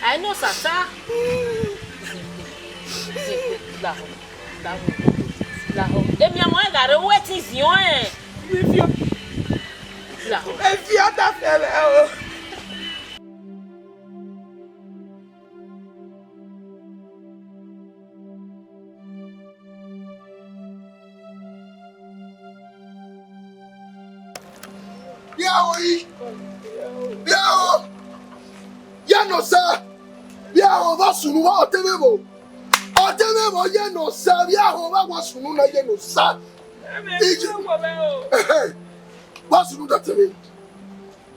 I know Sata. Emi amore gare what is your with you. If you are that fellow. Biao! Ya no sa. Biao va sunu wa otebebo. Otebebo ya no sa. Biao va sunu na ya no sa. Wa sunu da tebe.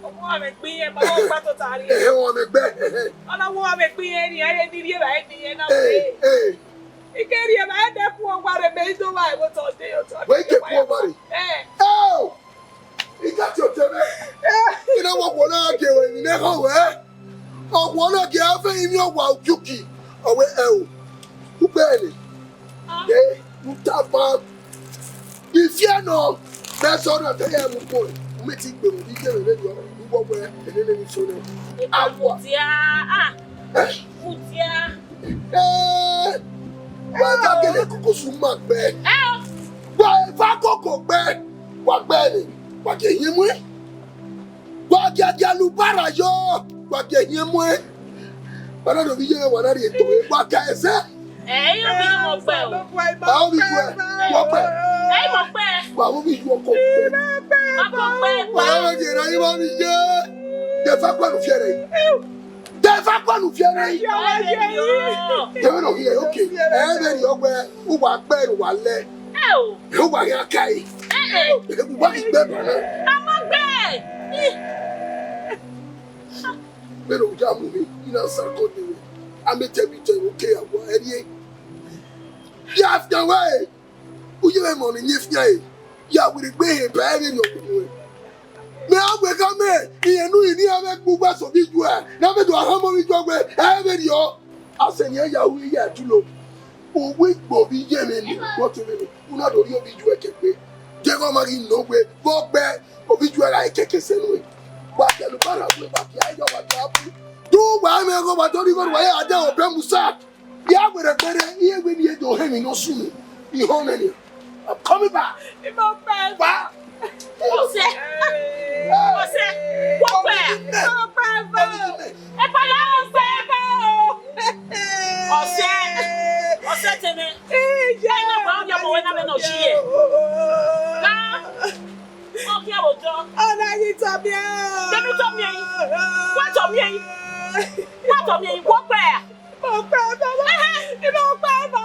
Omo ame gbe e ba o gba to tari. O me gbe. Ona wo ame gbe e ni aye di rie ba e di na we. Ikeri e ba e de ku o gba re me do wa e wo to de o to. We ke ku o gba re. Oh! You got your tebe. You know what wanna get when you never wear? Or wanna get over in your wild cookie? Or where else? Who barely? Eh? You tap man. If you know, that's all that I am going. Meeting the region and then you go where and then you show them. Futia. Why not get a cuckoo soon, my bed? Why, if I go bed, what bed? What can you win? What can you para yo? What can you win? But I don't be here when I get to it. What can I say? Eh, you'll be more well. I'll be well. Hey, my friend. What will be your company? Whatever you want to do, the fact one of your the fact one of your name. You're not here, okay. And then you're where who are better one leg. Oh, who are your guy? What is better? I'm a bed. Pero já morri, e não sabe quando a mete o que é agora, é e after way, o que é mano, e after e a will be bad in your me agbe kame, e nu ni ave gbugba so bi ju e, na me do ahamo bi ju gbe, e be yo, asenya ya wi ya tulo. O we gbo bi je me ni, what to me, una do ri obi ju e kepe. Je go mari no gbe, bo gbe, obi ju la keke senu. But the Lubara will back here. Do why me go but don't even why I don't open Musa. Yeah, with a better here when you do him no soon. You home any. I'm coming back. What say? What where? To me. Okay, I will do. Oh, now you tell me. Let me tell me. What of me? What of me? What where? Oh, Papa. You know, Papa.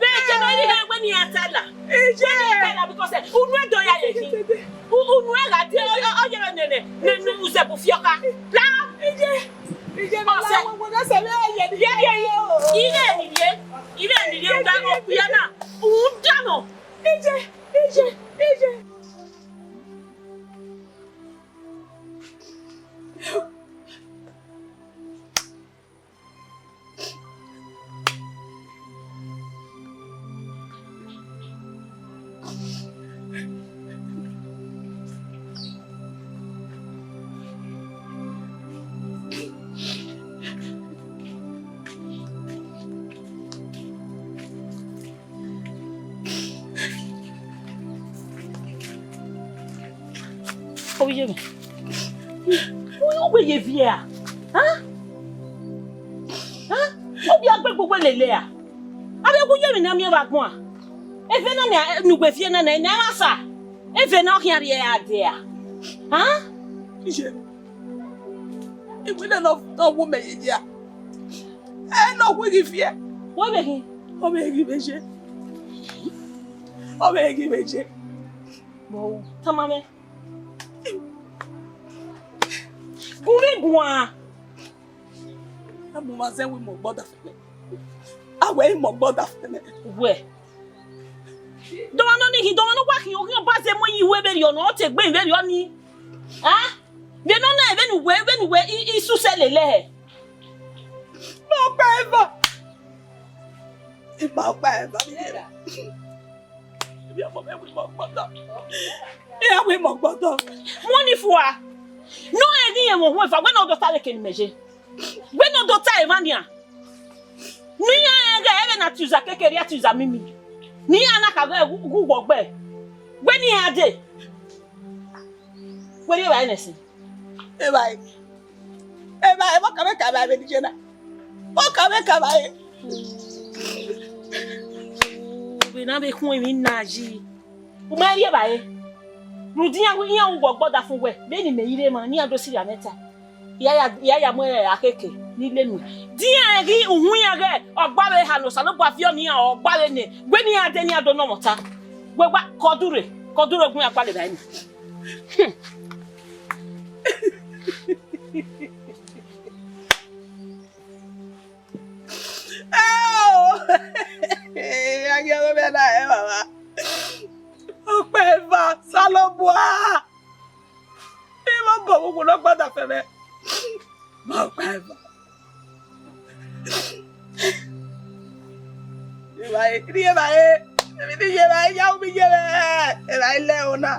They can only hear when you are teller. Because Unwe do ya yeki. Unwe la ti o ye nene. Nenu uze bu fioka. La. Ije ma la wo na se le ye. Ile ni nda o ya na. Udano. Ije. Oh, you will you here? Huh? Huh? Oh, you are going to lay. I will go in a mere one. If you're not new with you, and I never saw. If you're not here, dear. Huh? If we don't know no woman, yeah. I know what you fear. What make he? Oh, make you mention. Oh, make you mention. Well, come on. Boy. I'm going to say we more bother for me. I wear more bother for me. Where? Don't know he don't know what you can pass him when you wear your not take very on. Huh? They don't know even where is to sell a No, Baba. It's my Baba. Yeah, we more bother. Money for no idea what if I went on the Talican measure. When on the time, Mania. Nia ever not use a cakeria to Zamimi. Nia Naka who walk back. When he had it. What do you anything? If I walk away, come back, Jenna. Walk away, come back. We now be going in Naji. Umaria by Rudia, we are walk but from where many may eat man near the Siameta. Yaya Moe Akeke, Nilenu. Dear, he we are there, or Barry Hanos, and about Fionia or Barney, when he had any other nomota. Well, what Cordure, Cordure, we are qualified. Oh, I get a better. Oh, Peva, Saloboa. Even Bobo will not bother for me. Oh, Peva. If I Leona.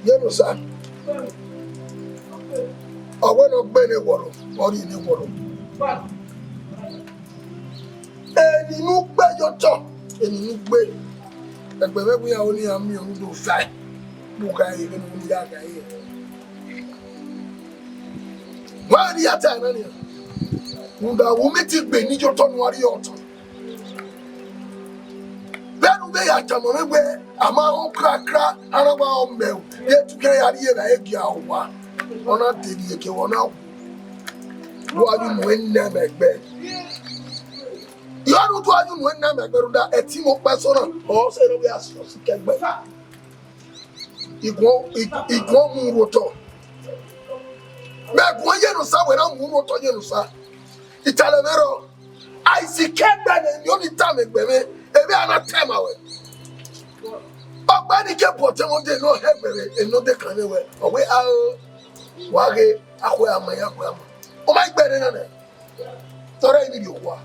You know, sir. I went up Benin Water, or in the water. And you look by your top, and you look by. And whenever we are only a meal, we do fight. Look, I even when you are here. Why the attack? Munda wumeti Benin Joton warrior. Then they are coming away. Among cracker, Araba on Mel, yet to carry a year like Yawa. On a day, you want out. Why you win them at bed? You are not why you win them at bed, a team of persona, or say we are supposed to get better. It won't move water. Make 1 year or so when I'm moving to you, sir. Italian, I see Captain and the only time, baby, every other time away. But when he kept putting on the no heavy and no decline away, away out, Waggy, Aqua, oh my better. Sorry, you are.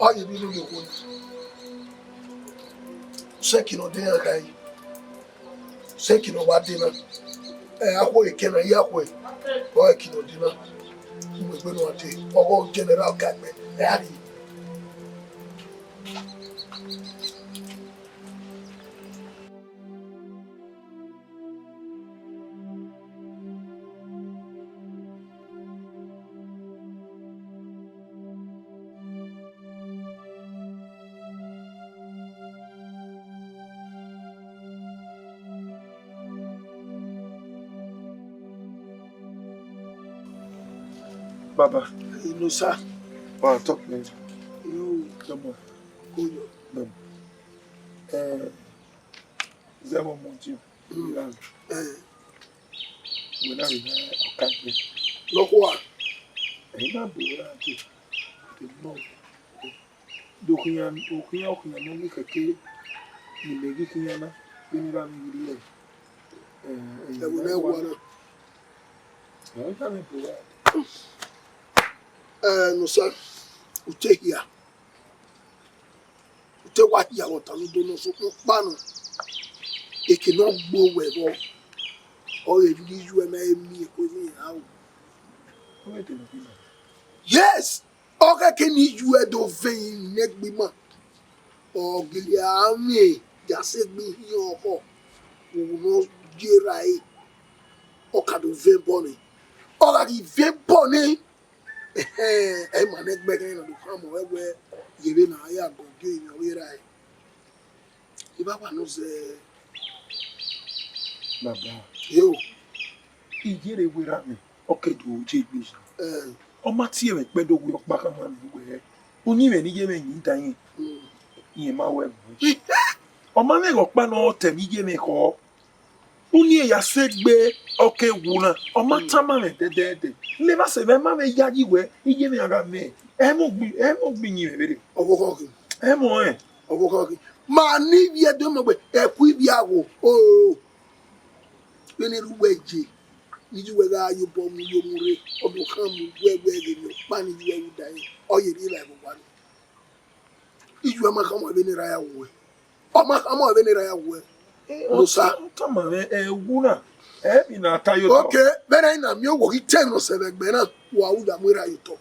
All you do, you would. Second or dinner guy. Second or what dinner? I wait, can I Yahweh? Or a kilo dinner. You was going to take, or General Catman, Daddy. Baba, You know, sir. oh, talk later. You, Come on. go. Zemo Monty, we are okay. Look what? And not be around the no. Dokuyan, no make a key. You may get Kiana, Benard, No sir, we take here. We take what you want to do. No so no. It cannot go where all you and I me how. Yes. Okay, can you do a vein neck be man? Or Gilliam, just said me here or who knows Jerai or can do vein bonny. Or that he vein bonny. Eh, my neck back in the farm where you know I am going to give you right. If I knows Baba. you, He get it without me. Okay, to JB. O mati e pe do wo pa kan ma lu oni me ni je me yin dan yin ma we o ma me ro pa no te mi je me ko oni e ya se gbe okay wu na o ma ta ma me de le ba se be ma me ya ji we je me aga me e mo gbi yin me be Oboko e mo Oboko ma ni bi e do mo gbe e ku bi awo o we ni ruweji ni we ga you bomb you mure obo kan mu we ni pa ni you dai o ye ni like one iju ma kan mo be ni ra ya wo o ma kan mo be ni ra ya wo no sa ta ma wu na e bi na ta yo to okay bere na mi o wo ki ten no se be gbe na wa u da mu ra yo to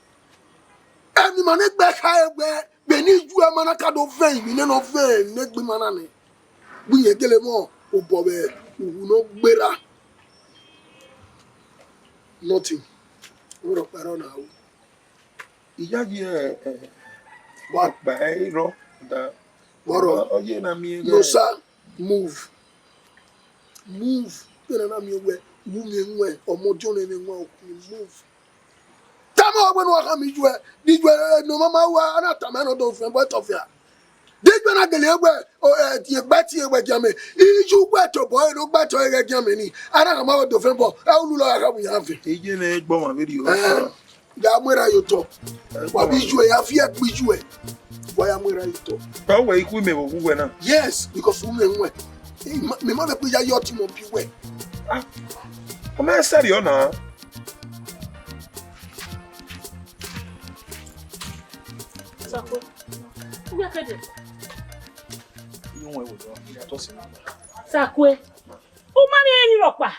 eni ma ne gbe ka egbe be ni ju ma na ka do ven mi ne no ven ne gbe ma na ni bu ye gele mo o bo be u no gbera nothing. What up around now? iya ji wa gba e ro da What o ye na mi no sir, move. Then na mi we nwe omojo ne nwe move. Tama when wa ka mi ju di ju no mama wa na tama no do fen boy of ya. Di ju na gele egbe o ti egba ti egbe jame. Iju gbe to boy no gba to egbe jame ni. Ana ma wa do fen boy. E ulu lo ka bu ya fe. e je na egbo ma video Da mwera yo to. Wa bi ju ya fi egbe ju e. Wa ya mwera yo to. ba we iku me wo we na Yes, because women nwe. Me ma be ya yo ti mo bi we. o me serio na Sako. Uga kede. yo we wo do to se na Sakwe. O ma ni eni ropa.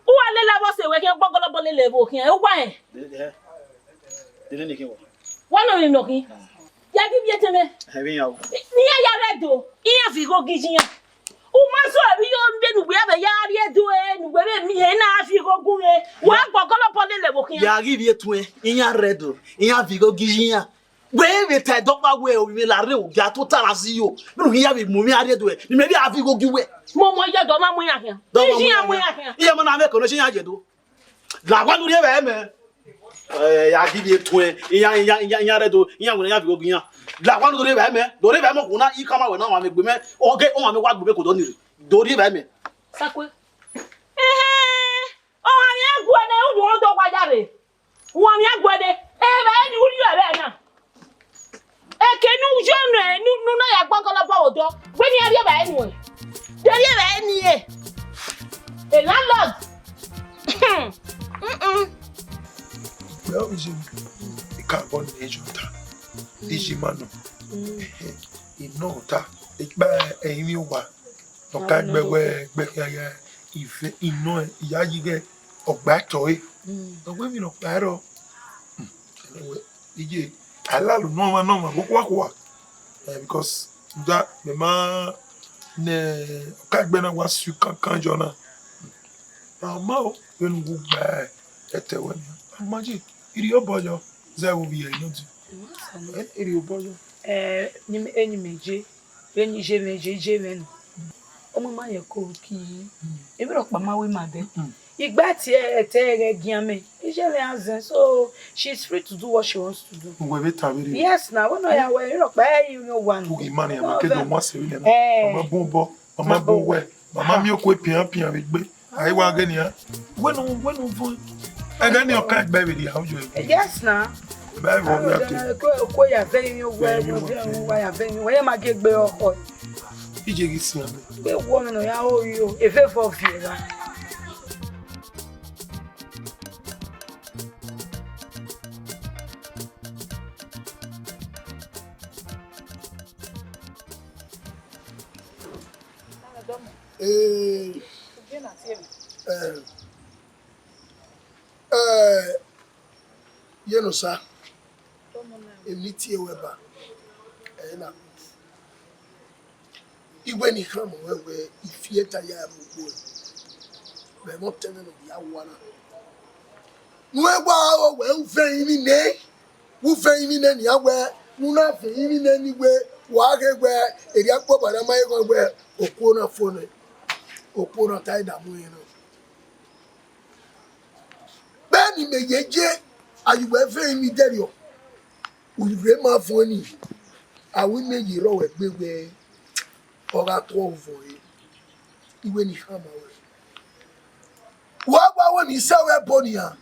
O wa le la bo se we ke gbogolobo le le bo kin e o wa en. Dene ni kin wo. Wa no ni no kin. Ya gi bi eteme. He ya wo. Ni ya redo. Iya fi go gijiyan. O ma so abi yo nde nu gbe be ya ri edo nu gbe be mi e na fi go gun e. Wa gbogolobo le le bo kin. Ya gi bi etun e. Iya redo. Iya fi go gijiyan. We be ta dokpa we o mi la re o ja to tara si yo. Nu iya bi mu mi are do e. Ni me bi a fi go giwe. Mo je do ma mu yan kan. Gijiyan mu yan kan. Iya mo na me ko no se yan je do. La gwa nu re be me. Ya gi bi etun e. Iya redo. Iya mo na fi go giyan. La gwa nu re be me. Do re be mo ko na I kama we na wa me gbe me. O ge o wa me wa gbe ko do ni. Do re be me. Sakwe. O wa mi agwo na u do do kwa jare. Wa mi agwo de. Ba ni uri be na. Ekenu jonu nu na ya gbogolobo odo. Gbe ni ari ba enu e. Deri ba eni e. A landlord. well is the carbon age ta iji manu ino ta igba eyin wa no ka gbe ya ife ino iya yige ogba to e ogbe mi no paro ije alalu no ma kwa because that me ma ne ka gbe na wa su kan jona ma o enu gba etewe ni amaji iri obojo ze wo bi eyin ti iri obojo ni enyi meje enyi je meje men omo ma ye ko ki e bi ro pa ma we ma de igba ti e te re gian me ije le anzen so she's free to do what she wants to do. we be tabiri Yes na we no ya we ro pa you know one ugi mani ya make do mo se ile na mama bo we mama mi o ko pian be gbe ai wa gani ya wenu fun and then you can't baby the how you yes na baby we have to ko ya very you we ya very we ma ge gbe oko Ije gisi ame. Be woman no ya o yo. Efe for fear. You know, sir, emiti eweba, na igwe ni kama wewe ifieta ya mugwe, we mo tene no ya wana. Nuegwa o we ufe ini ne ni awe, nuna fe ini ne ni we wa ge we eri akpo bara mai go we okuo na phone, okuo na taida mu yin. Beni meyeje ayuwe fe mi derio ure ma foni awi meji ro we gbegbe ora to ovo iwe ni hama we wa wa ni sawe bonia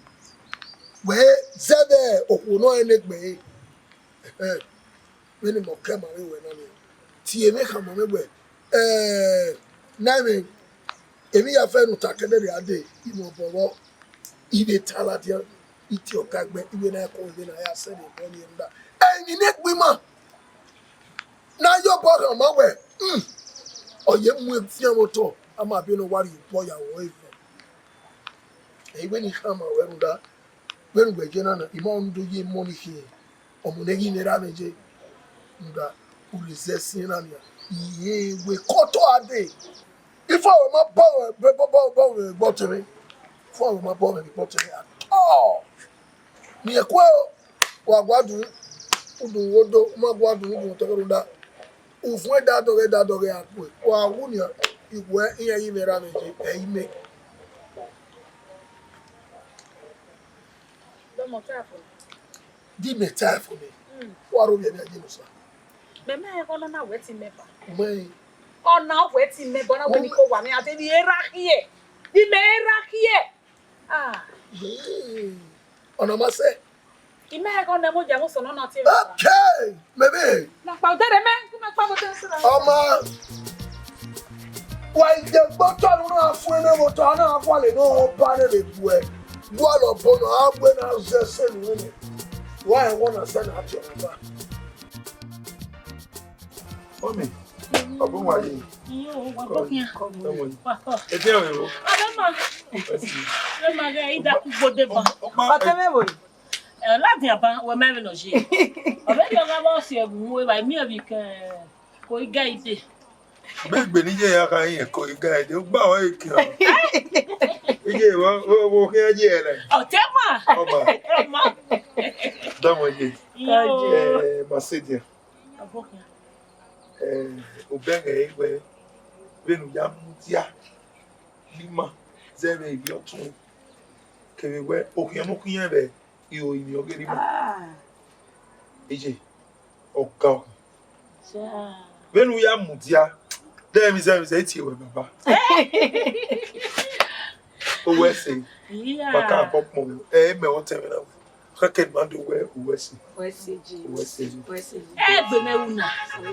we zebe okuno enegbe we ni mo kema we na ni ti eme kama me we na me emi ya fe nu takede ade imo bowo ibe taladia iti okagbe iwe na ko ibe na ya se ni boni nda enyi nekwi ma na yo bodo ma we oye mu efia moto ama bi no wari po ya wo ife iwe ni kama we nda we ngwe je na imo ndu ye money here omunegi ni ra meje nda ulizesi na ni ye we koto ade ifo ma bo bottere for my boy and bottle at all. Ni ekwe wa gwadu udu wodo ma gwadu udu tokoruda ufwe da doge akwe wa wunya igwe iya yi mera meje ime do mo trafo di me trafo me wa ro bi na di no sa be me ko na weti meba me ona weti meba na we ko wa me ate di era hie di me era hie ona ma se ime ko na mo ja mo so no na ti okay maybe na pa dere me na pa mo tense na oma wa ide gboto na fun na mo to na kwale no ba ne le bu e wo lo bono agbe na se se ni ni wa e wona se na ati ona ba Omi. Obo wa yi. yo wa bokia wa ko Ete o yo. adama le ma ga ida ku bode ba Pateme boy. láti àbá wọ mẹ́rin lọ ṣe ọ̀rẹ́ bí ọ̀gá bá ṣe ẹ̀bùn wo ìwà ìmí ẹ̀bì kan kò igá ìdè. Gbẹ̀gbẹ̀ níjẹ́ ya ka yẹn kọ igá ẹ̀dẹ̀ ó gbà wọ́n èkì ọ̀. Ije wo kí ẹ jẹ́ ẹ̀ rẹ̀. ọ̀tẹ́ mà Ọba. Dámọ̀ yé. Macedia. Obẹ̀rẹ̀ ìwẹ̀ bẹ́nu ya mú díà. Lima zẹ́rẹ̀ ìbí ọ̀tún. Kẹ̀wẹ̀ òkè ẹnu kú yẹn rẹ̀. Iyo imi ogeri mo. Ije. Oka. Benu ya mudia. Dem ze ti we baba. O we say. Yeah. Baka popo. Me o temi na. Kake ma do we o we say. We say ji. We say ji. We say ji. Gbe me una.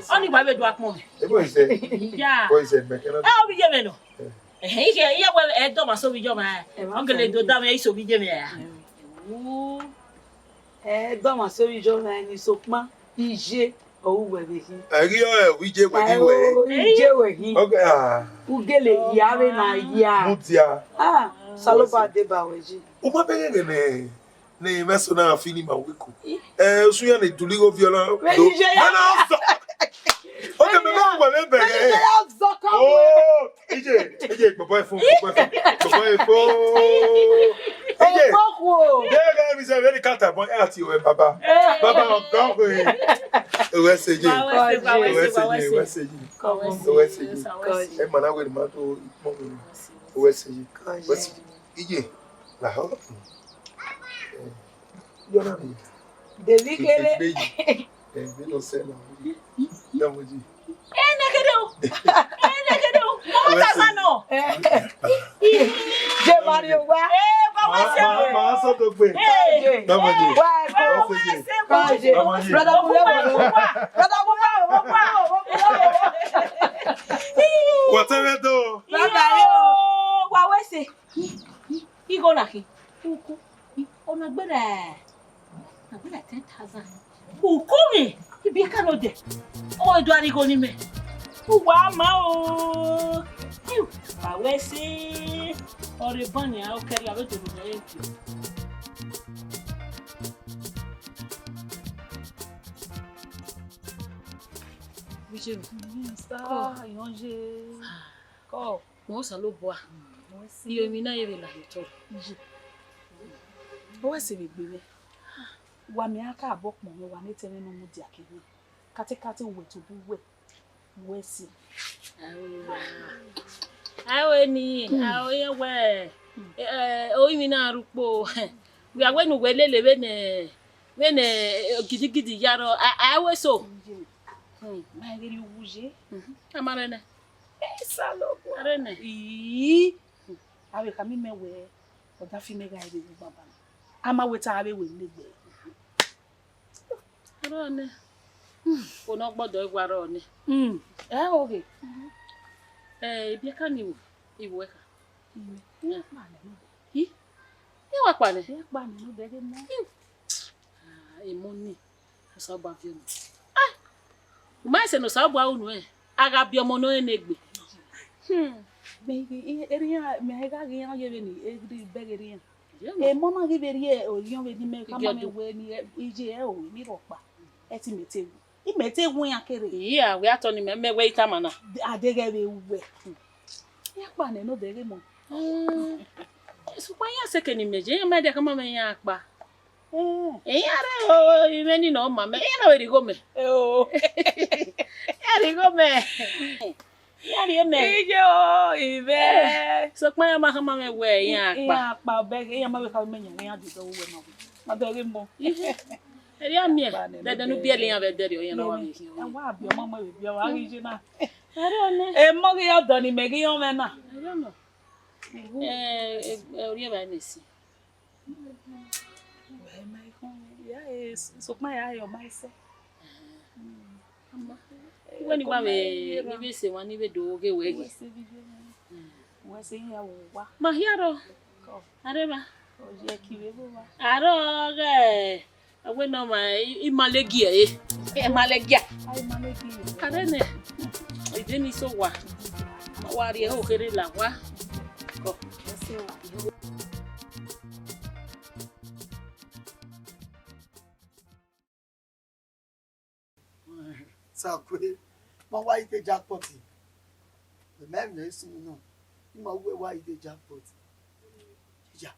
Oni gba be do apon. E bo say. Yeah. Boy say me kana. O bi je me no. Ike iya we e do ma so bi jo ma. O gele do da me iso bi je me ya. Gbọ́ ma sórí ìjọba ẹni sopá ìjẹ́ òwúwẹ̀ bèhí. Ẹ̀rí ọ̀ wíjẹ́ wẹ̀hí wẹ̀. Ìjẹ́ wẹ̀hí. Okay. Ugele ìyáre na yá. Mutia. Saloba Adeba wẹ̀jí. O ma bẹ̀rẹ̀ ne ne meso na afini ma weko. Suya ne duligo viola. Ìjẹ́ yá. Okay, me ma wa le bẹ̀rẹ̀. Ìjẹ́ yá zọ́kọ̀ wẹ̀. Oh, Ije, bàbá ẹ fún. Ije. Ọ̀pọ̀kù. Dega mi se very kata bon e ati we baba. Baba ọ̀gá we. We se ji. We se ji. E mana we ma to mo mi. We se ji. Ije. La ho. Yo na mi. Devi kele. Mi no se na. Da mo ji. Negedo. Mo ta sano. Je Mario wa. Ma so to gbe. Da mo ji. Brother Bube. Whatever though. Wa wese. Igo na ki. Uku. Ona gbere. Na gbere 10,000. Uku mi. Ibi ka no de. O do arigo ni me. Uwa ma o. Wa wese. Ore bani a o keri a do me. Bicho. Está, yonje. Ko. Mo sa lo boa. Iyo mi na yebe la to. Bo se be gbe me. Wa mi aka abok mo wa ni tere no mu di akini. Kate we to bu we. We si. Awe ni, awe we. O mi na rupo. We are when we lele when gidigidi yaro. Awe so. Ma geri wuje. Amarene. Salo. Arene. Awe ka mi mewe. Oda fi mega ide baba. Ama weta awe we legbe. Arone. O no gbodo igwara oni. Okay. Bi ka ni wo. Iwo ka. Hi? Iwa pa ni. E pa ni no bege mo. Emoni. O sa ba fi onu. Ma se no sa bo unu aga bi omo no enegbe. Me area me ga gi yan yebe ni egri begeri yan. E mo ma gi beri e o yan we ni me ka ma me we ni ije e o mi ropa. E ti mete. I mete gun yan kere. Iya we atoni me we ita mana. Adege be we. Ya pa ne no bege mo. Su pa yan se ke ni meje yan me de ka ma me yan pa. Yare o imeni no mama. Ina we rigo me. Oh. Ya rigo me. Yari me. Ije o ibe. So pa yan ma ka ma me we yan pa. Ya pa bege yan ma we ka me yan di do we ma. Ma bege mo. Eri amie. Dede no biele yan ve dere o yan na wa me. En wa bi o mama we bi o wa ri na. Are one. E mo ge yo do ni me ge yo me na. Are no. Ori ba ni si. So my eye on myself. When you have a ni se wan ni be do ge we. We se ya wa. Ma hiaro. Are ba. O je ki we bo wa. Aro ge. Awe no ma imalegia e. Imalegia. Ai malegi. Are ne. Ide ni so wa. Ma wa ri e o kere la wa. Ko. Se wa. Sakwe, ma wá ite jackpot. The man is no. You ma wá ite jackpot. Ja.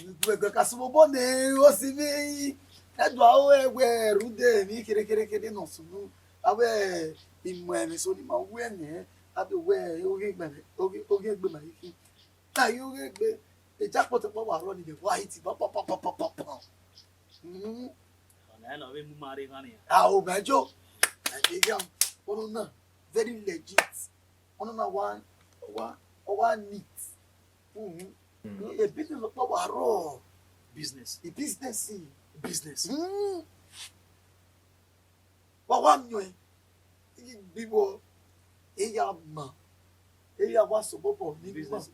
You go go kasimo bone o si mi. Edo awo ewe rude mi kere no sunu. Awe imu emi so ni ma we ne. Abi we oge gbe ma yi. Ta yo oge gbe. The jackpot po wa ro ni the white pa. Na na we mu mare kan ya. Ah o mejo. Nigerian, one na very legit. One neat. A business of power raw. Business. A business. Business. What one you? Bibo. Eya ma. Eya wa so bobo ni Business.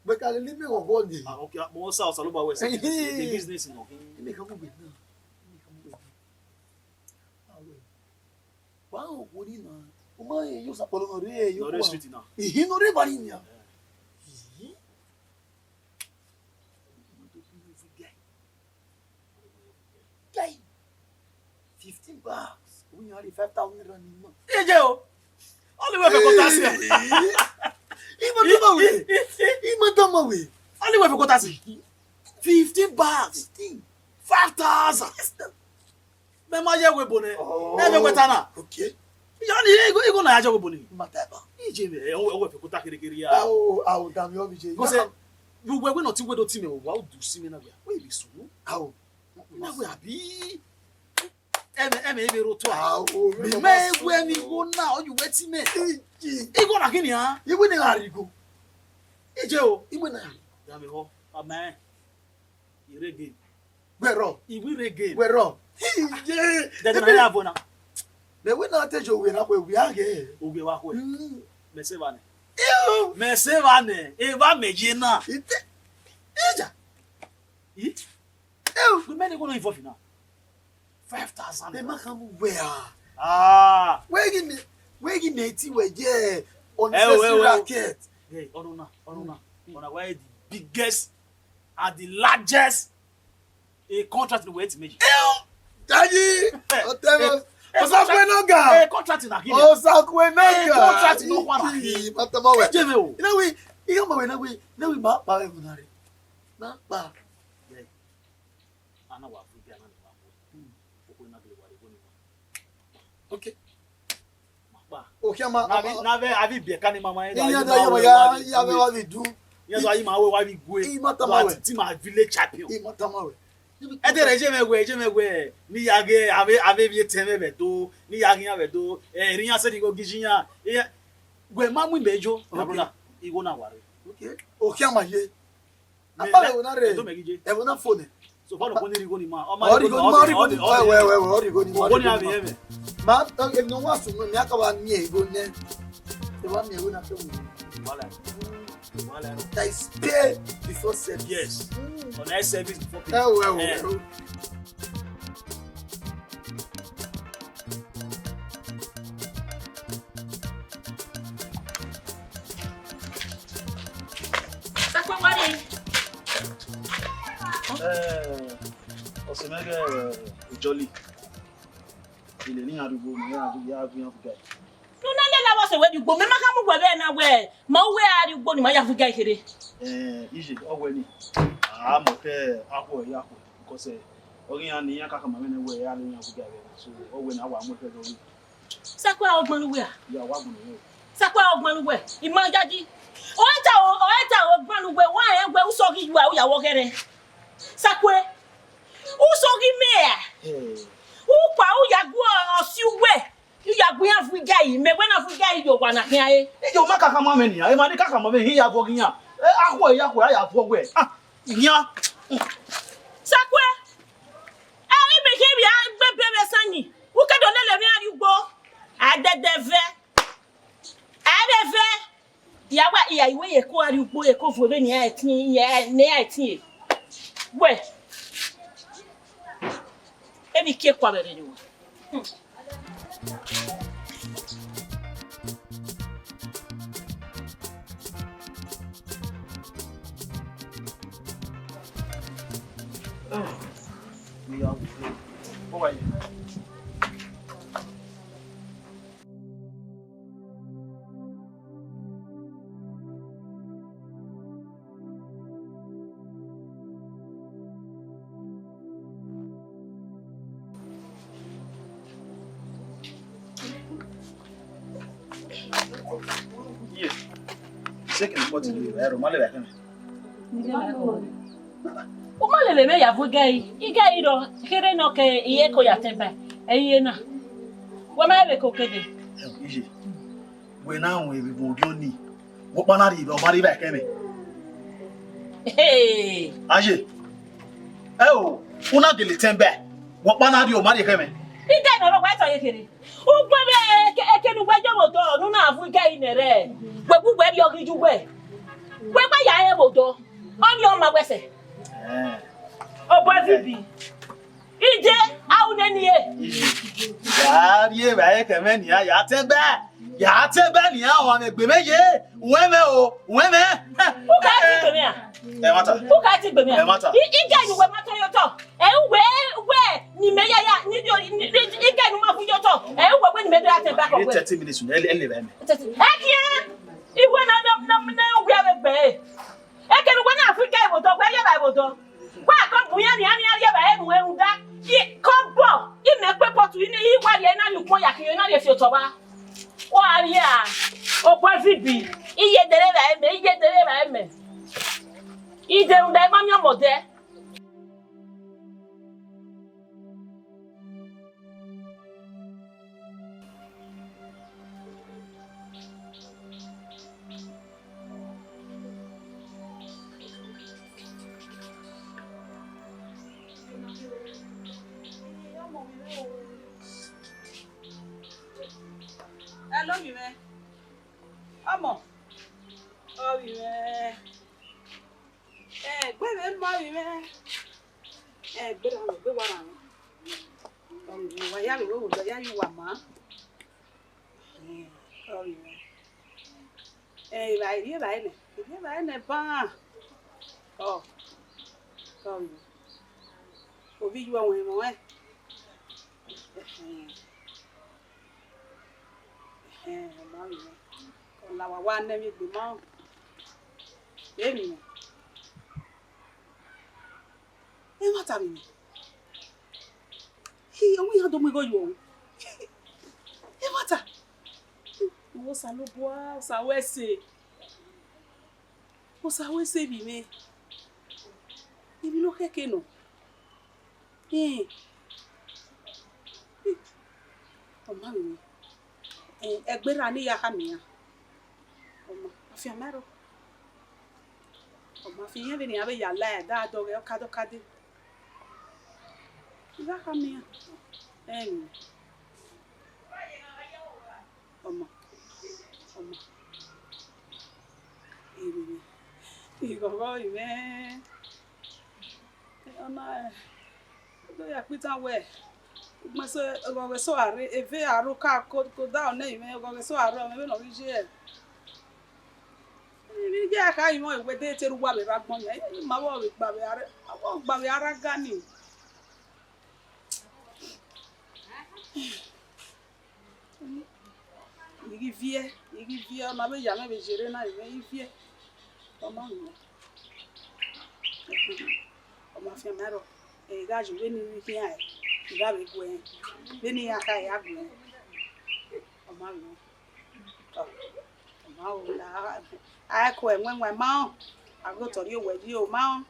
But I live me on one day. Ah, okay. Mo sa lo ba we say. The business no. Me ka mo be na. Wow, Urina. Uma e usa polo no re, No street na. E no re barinha. Guy. 15 bucks. We only 5,000 running. Eje o. Only we for quotas. Ima toma we. Only we for quotas. 15 bucks. 5,000. Me ma je we bone. E me kweta na. Okay. Yani ego na ya je we bone. Mateba. Ije me e we for quota kere ya. Au dami obi je. Go say you we not we do team we do see me na we. We be so. Au. Na we abi. Eme roto a. Au. Me we mi go na o you weti me. Ego na kini ha. Iwe ni arigo. Ije o. Iwe na. Ya me ho. Amen. Irege. Wero. Iwi rege. Wero. Dede na ya bona. Me we na tejo we na we age. Oge wa ko. Me se va ne. Me se va ne. E va meje na. Ite. Eja. It. We many go no involve now. 5,000. Me ma come where? Ah. Where give me tea we je on the racket. Hey, Onuna. Ona why the biggest and the largest contract in the way to make. Daddy. Osakwenaga. Contract in Akini. Osakwenaga. Contract no one. Matamawe. Jeme. Na we ma pa egunare. Na pa. Ana wa fu bia na ni wa. Oko na gele wa de boni. Okay. Ma. Okay ma. Na be abi bia kan mama e. Ya be wa do. Ya so ayi ma we wa bi gwe. Matamawe. Ti ma village champion. Matamawe. Edere jemegwe ni yage ave bi teme beto ni yage ya beto riyan se ni go gijiyan gwe mamu mejo abula igo na ware. Okay. Okay ma ye. Apa le wona re. E wona phone. So follow ko ni rigo ni ma o ma Origo ni. Oni abi eme. Ma e no wa su no mi aka wa ni ego ne. E wa mi ego na fe mu. Wala. That is pay before service. Yes. On air service before pay. Well. Sakwa wale. Osemege jolly. Ile ni adugo ni ya aguyan fuga. Nuna lela wose we dugbo me maka mu gwe be na we. Ma we ari ugbo ni ma ya fuga ikere. Ije owe ni. Mo ke apo ya ko because orin ya ni ya kaka ma me we ya ni ya fuga be. So owe na wa mo fe do. Sakwa ogbon we. Ya wa gun ni. Sakwa ogbon we. Imo jaji. O eta ogbon we wa en gbe uso ki ju a ya wo kere. Sakwe. Uso ki me. Upa u ya gbo osiwe. Ya gbo yan fuga yi me we na fuga yi yo wa na kin aye. Ijo ma kaka ma me ni. E ma ni kaka ma me hi ya bo giyan. Akwo ya fo gwe. Yan. Sakwe. Ari be ke bi a gbe bebe sani. U ke do lele mi ari ugbo. Adedeve. Adeve. Ya wa iya iwe ye ko ari ugbo ye ko fo be ni a tin ye ne a tin. We. Ebi ke kwa bere ni wo. Second what you ero male ba kan. O malele me ya vugai. Iga iro kere no ke iye ko ya teba. Eyi na. Wa ma be ko kede. Ije. We na won e bi bo dio ni. Wo pa na ri o ma ri ba kan me. Hey. Aje. Una gele tembe. Wo pa na ri o ma ri kan me. Iga no ro wa to ye kere. O gbe be ekenu gbe jo to nu na vugai nere. Gbegbe bi ogiju gbe. Gbegbe ya e bodo. Oni o ma gbese. O boy vibi. Ije awune ni e. Ya ri ba e kan me ni ya tembe. Ya tembe ni awon megbe meje. Weme o, weme. Who ka ti gbe me a? Mata. Who ka ti gbe me a? Ige ni we mata yo to. We ni me ya ni ige ni ma fu yo to. We ni me do ate back of we. 30 minutes ni ele ba me. Iwe na we be. Ekenu we na Africa e bodo gbe ye ba bodo. Wa kan buya ni ani ari ba e nu da. Kombo, I me pe potu ni I wa ye na lu ko ya ki na le fi to ba. Wa ari a. O bo vibi. Iye dere ba me. Ide unda ma mi omode. love you, man. Amo. Oh, you, man. Gbé mi mọ́ mi mẹ́. Gbé wa ràn. Wà yá mi wò yá yín wà má. Oh, you, man. Ìbá nẹ̀ bá. Oh, you. Obi you àwọn ẹ̀mọ́ ẹ̀. Ọmọ mi mẹ́. Ọ̀la wà wá nẹ́mi gbé mọ́. Èmi mẹ́. Mata mi. Omi ya do mo go yo. Mata. Wo sa lo boa, sa wese. Wo sa wese bi me. Ibi lo keke no. Ọmọ mi. Egbera ni ya ka mi ya. Ọmọ, afi amaro. Ọmọ fi yen bi ni abe ya la da do re kado kade. Iba kami. Ọmọ. Ìgọ̀gọ̀ ìwẹ́. Ọmọ do ya pita we. Gbese ọgọgẹ so are eve aro ka ko da ona ìwẹ́ ọgọgẹ so aro me no ri je. Ni je aka imo ìwẹ́ de teru wa be ba gbon yẹn. Ma wo gba be are. Awo gba be ara gani. Igi vie ma be ya me be jere na vie ọmọ mi ọmọ fi mero ga ju we ni fi ai ga be go en be ni aka ya go en ọmọ mi ọmọ o la a ko enwe ma ago tori o we di o ma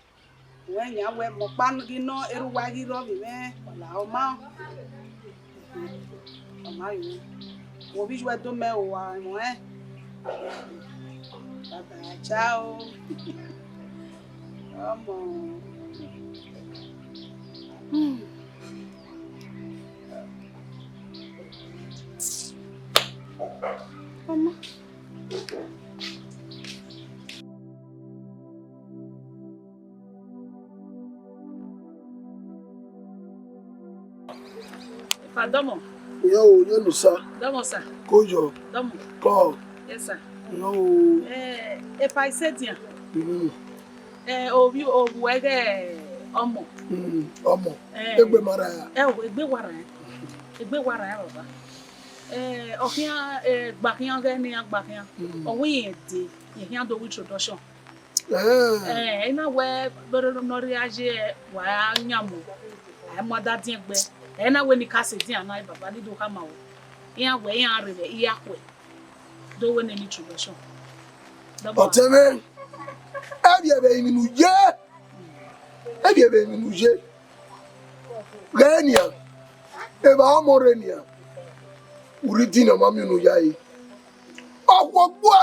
we nya we mo pan gi no eru wa gi ro bi me la o ma ọmọ mi wo bi ju e do me o wa mo bye, ciao. Amo. Mama. Fa domo. Yo, Nusa. Domo sa. Kojo. Domo. Ko. Yes sir. No. If I said yeah. Obi owege ọmọ. Ọmọ. Egbe mara ya. Egbe wara ya baba. Okian gbakian ge ni agbakian. Owo yen de, yen do introduction. Ina we do no reage wa nyamu. Ai mo da din gbe. Ina we ni kase din ana baba ni do kama wo. Yan we yan rebe iya kwe. Do we ni introduction. Oteme. Ebiebe minuje. Ebiebe minuje. Genia. Eba amorenia. Uridina mami no yai. Ogbo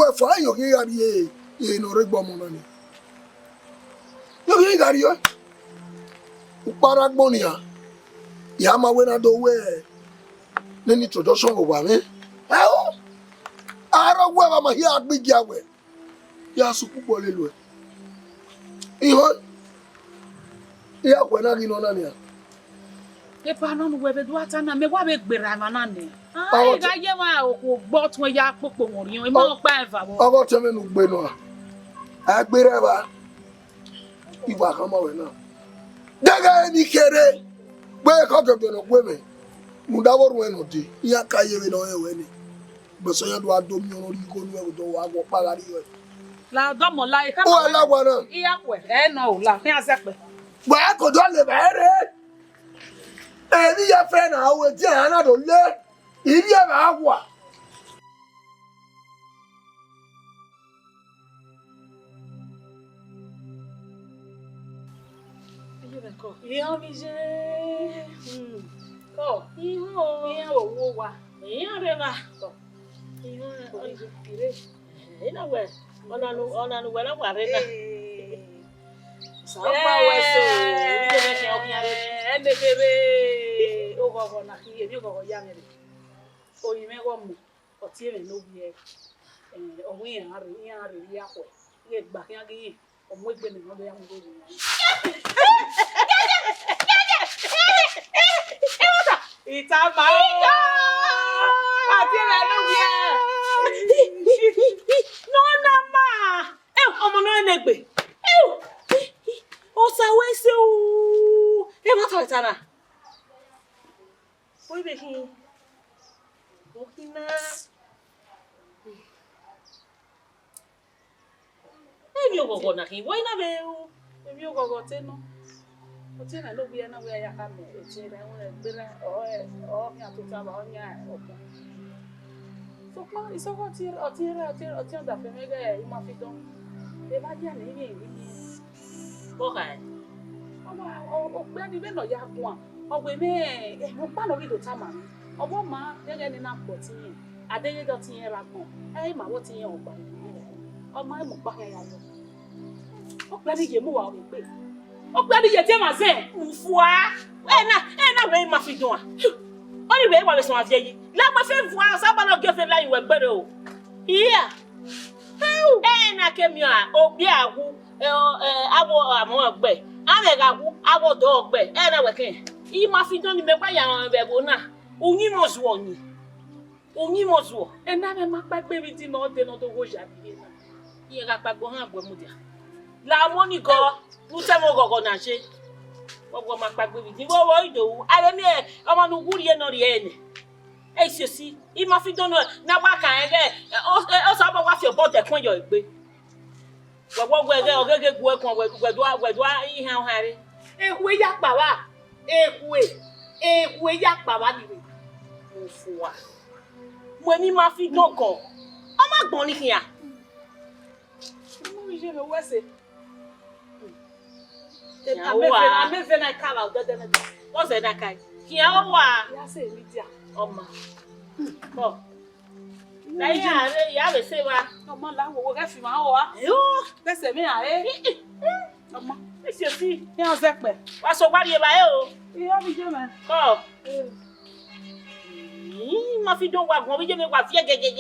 efo ayo ki yari e no regbo mo nani. Yo ki yari yo. Uparagbonia. Ya ma we na do we. Neni introduction go ba me. Ara we ba ma hi agbigi awe. Ya su pupo lelu e. Iho. Ya kwe na gi no nani a. Epa no we be do atana me wa be gbera na ne. Ah, ga ye ma o gbo tun ya popo won ri, e ma pa eva bo. Ogo teme nu gbe no a. Agbere ba. Iwa kan ma we na. Daga ni kere. Gbe ko gbe no gbe me. Mu da woru eno di. Ya ka ye we no e we ni. Gbe so yan do adomi on ri ko nu e do wa go pa lari yo. La do mo la e ka. O la wa na. Iya kwe. No la. Ni asepe. Wa ko do le ba re. Eri ya fe na awe ti ana do le. Iri e ba wa. Iyo mi je. Ko. Iyo owo wa. Iyo re ba. Ko. Iyo ire. Ina we. Ona nu we na wa re na. Samba weso. Ide me ke okiare. Ene bebe. O gogo na ki, ebi gogo ya mere. oyi me go mo o tie me no bi o wi yan re ya ko ye gba kan gi o mo gbe me no do ya mo do It's a man. No, ma. Ọmọ náà negbe. O sa we se o. Ma to itana. Oi be hin. O hina. Mi o gogo na hin. Wo ina be o. Mi o gogo te no. O te na lo bi na we ya ka me. E te na won gbera o mi atuta ba o nya o. So kwa isoko ti da fe mega e ma fi don. E ba dia na ni Okay. O gbe ni be no ya gun o gbe me mo pa no video ta ma obo ma gege ni na po ti yin adeye do ti yin ra gbon e ma wo ti yin o gba o ma mo pa ya lo o gbe ni je mu wa o pe o gbe ni je ti ma se Mfua. Na we ma fi don a. O ni we wa be so ma fi yi. La ma fe mfua sa ba no gefe la yin we gbere o. Iya. Na kemi a obi agu awo amon ogbe. Amega gu awo do ogbe. Na we ken. I ma fi don ni me pa ya be bo na. Oyin mo zuo ni. Oyin mo zuo. e na me ma pa pe bi ti no de no do go ja bi na Iye ga pa gbo han gbo mu dia. La mo ni go. Nu se mo gogo na se. Gbogbo ma pa gbe bi ti wo Idowu. Are mi ọmọ nu guri e no ri ene. Si I ma fi don na wa kan o so bo wa fi obo de kon yo igbe. Gbogbo ege ogege gu ekon gwedu ihan hare. ehwe ya pa wa ehwe ya pa wa ni Mo fuwa. Mo ni ma fi don kan. O ma gbon ni kian. mo je me wese Ya wa. ame fe na kala o de na What's that kai? Kian o wa. ya se mi dia Oma. Ko. La ya be se wa. ọmọ la wo ke fi ma o wa Yo. bese mi are ọmọ Si. ya se pe Wa so gbari e ba e o. iya bi je me Ko. Ma fi don wa gbon bi je me wa vie gege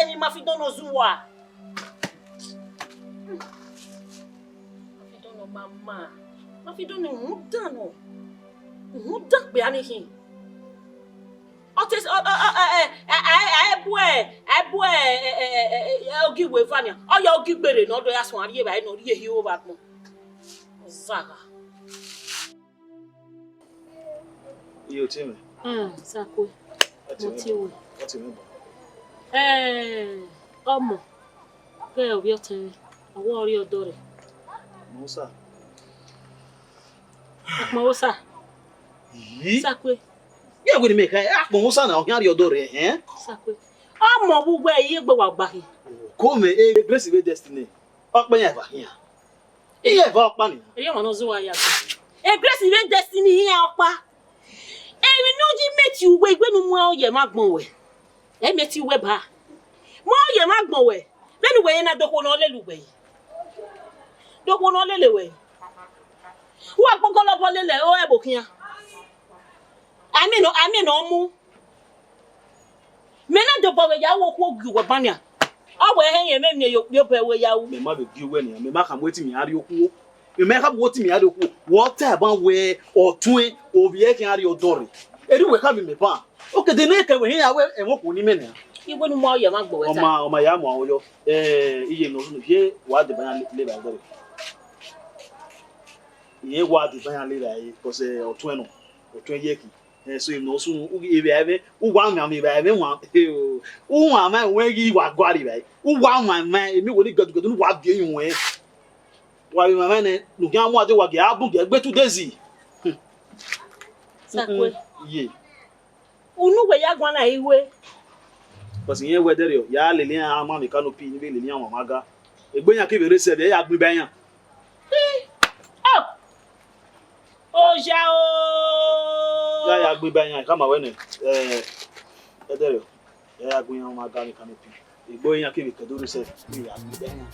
ni ma fi don no zuwa. Ma fi don no mama. Ma fi don no dan no. Pe ani hin. Otis ogiwe fania. Oya ogigbere no do ya so ari e ba no ri ehi o ba pon. Zaga. Iyo timi. Sakwe. Mo ti wo. What you mean? Ọmọ. Ke obi otere. Owo ori odo re. Musa. Mo wo sa. Sakwe. Ya go ni make Musa na ohian ri odore Sakwe. Ọmọ gbogbo eye gbe wa gba hin. Come grace be destiny. Open ya ba hin. Iye ba opa ni. Eye mo no zuwa ya. Grace even destiny here opa. Emi no ji meti uwe igbe nu mu oye magbon we. Meti uwe ba. Mo oye magbon we. Benu we na doko no lelugbe. Doko no lelewe. Wa gbogolo bo lele o ebokian. Ami no mu. Mena do bo we ya wo ko gu wo bania. O we hen ye memne yo pe we ya wo. Me ma be gi we ni me ma ka mo ti mi ari oku. Me ma ka mo ti mi ari oku. What ban we otun obi e kin ari odore. Eri we ka me pa. Okay de na ke we hin ya we e mo ko ni me na. Igbo nu mo oye magbo we ta. Oma ya mo awon yo. Iye no sunu je wa de ban le ba odore. Iye wa de ban le la e ko se otun no. Otun ye ki. So no sunu ebe ebe ugwa ma me ba ebe wa. Uwa ma we gi wa gwari ba. Uwa ma emi wo ni gadugodu nu wa bi yin we. Wa bi mama ne nu kan mu ade wa ge abun ge gbe tu dezi. Sakwe. Ye. Unu we ya gwan na iwe. Because yen we there ya lele an ma me canopy ni be lele an maga. Egbeyan ke be rese be ya gbin bayan. Oja o. Ya gbin bayan ka ma we ne there ya gbin an maga ni canopy. Egbeyan ke be kedo rese be ya gbin bayan.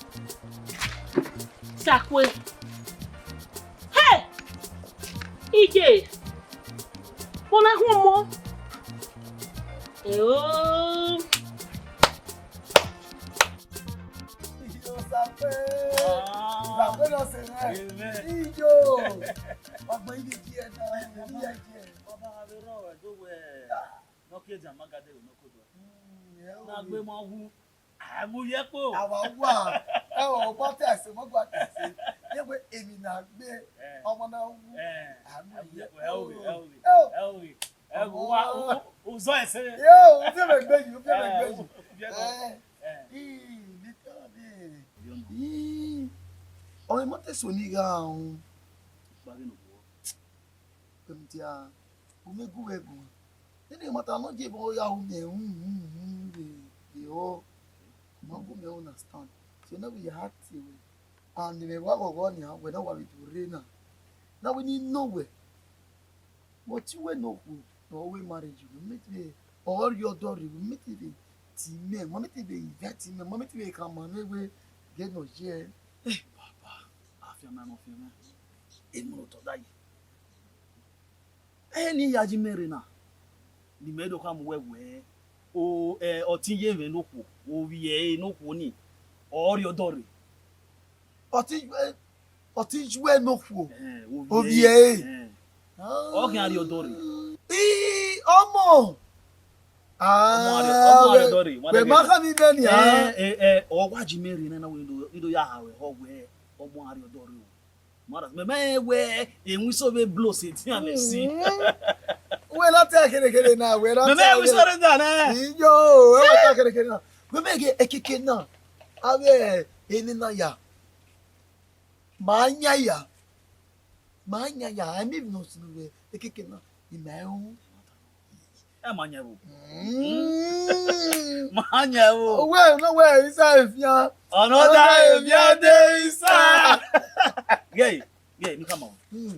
Sakwe. Hey! Ije. Bona mo. Oh. Zape no se re. Ijo. Baba ibi ki e na, ibi e ki. Baba abero do we. No ke jama gade no ko do. Na gbe mo hu. Amuye po. Àwa wà. Ẹ o bo tese, mo gba tese. Ye we èmi na gbe ọmọ na wu. Amuye po. Ẹ wa o zo ese. Yo, o te me gbe yi, o te me gbe yi. Ọ̀rẹ́ mọ́tẹ́ soniga ahun. Pẹ̀mtíà, omegu wẹ̀gùn. Nínú ìmọ̀ta náà jẹ́ ìbọn ọ̀yà ohun ẹ̀hún the whole Magu may understand. So now we have to and the work of one here, we're not worried to rain. Now we need nowhere. But you will know who, no way marriage you meet me, or your daughter will meet me. Team, mommy to be inviting me, mommy to be come on, we get no share. Papa, after man of your man. Emoto die. Any yajimerina. The medo come where o ọtí yé me no ku o wie no ku ni or your daughter. Ọtí juwe no ku. O vie. O kin ari your daughter. Ọmọ. Ọmọ ari daughter. We maka mi be ni o wa jimeri na we do ya ha we ho we ọmọ ari your daughter. Mara me we enwi so be blow se ti am si. We're not taking it now. We're not taking it now. Yo, we're not taking it now. We make it a kick now. Ave, in ya. Manya. I mean, no, the kick now. Email. Manya. Manya. Well, no way. It's a ya. Another days. Yeah, come on.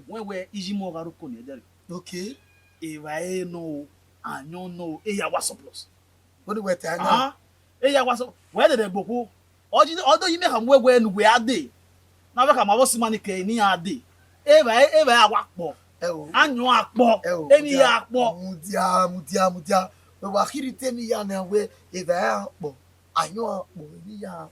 When we're easy more garukoni there. Okay. If I know, I know, ya was surplus. What do we tell now? Ya was where did the book? Although you may have when we are day. Now, I come over money can a day. Ever I walk more. And you are more. Any yak more. Mudia. But what he tell me yana where if I are more. I know any yak.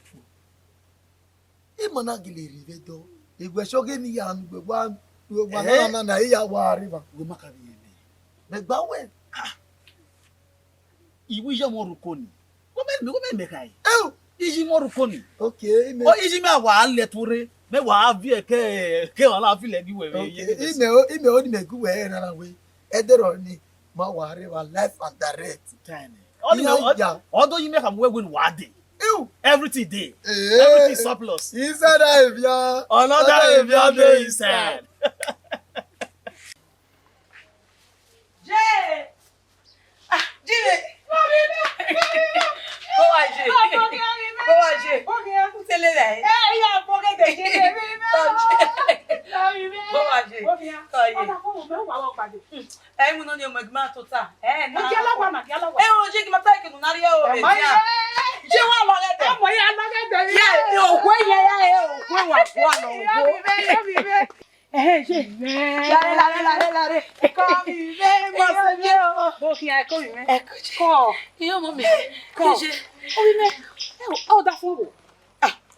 Imonagili rivedo. If we're showing me yan, we want na iya wa river. We makabi. Megbawe. Iwi je mo rukoni. Go me make ai. Iji mo rukoni. Okay, o iji me wa le tore. Me wa vie ke wala fi le bi we we. Ime o di megu we na we. Edero ni ma wa river life and direct. Tiny. Although you make am we win wa dey. Everything day. Everything surplus. Inside Avia. Another Avia day inside.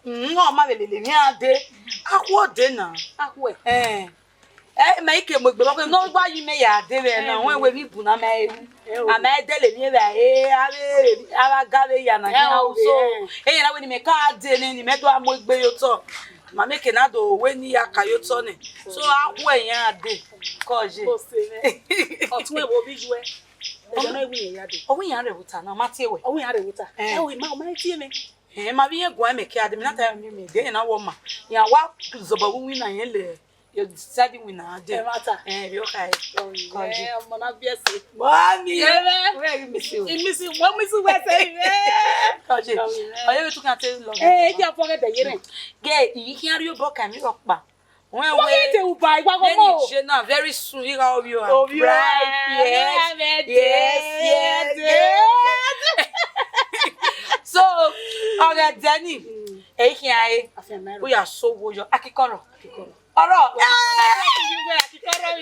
No, ma lele mi ade. Akwo de na. Akwo e. Ma ike mo gbe ko no gba yi me ya de we na won we mi bu na ma ewu. Ama e de le mi ba ara gave ya na ya so. E na we ni me ka de ni me do amo gbe yo to. Ma make na do we ni ya ka yo to ni. So akwo e yan ade. Ko je. Ko se me. Otun e wo bi ju e. E na ewu ya de. Owo yan re wuta na ma ti ewe. Owo yan re wuta. E we ma o ma ti me. Ma bi yen gwa me ke ade mi na ta mi de na wo ma ya wa zoba wi na yen le you study wi na ade bi o kai mo na bi ese mami where you miss you what miss you where say kaje oye we tu kan te lo ki afo ge de yere ge yi ki ari obo kan mi ro pa when we te u ba igwa go mo je na very soon you go you yes so oga Danny we are so wojo akikoro Oro.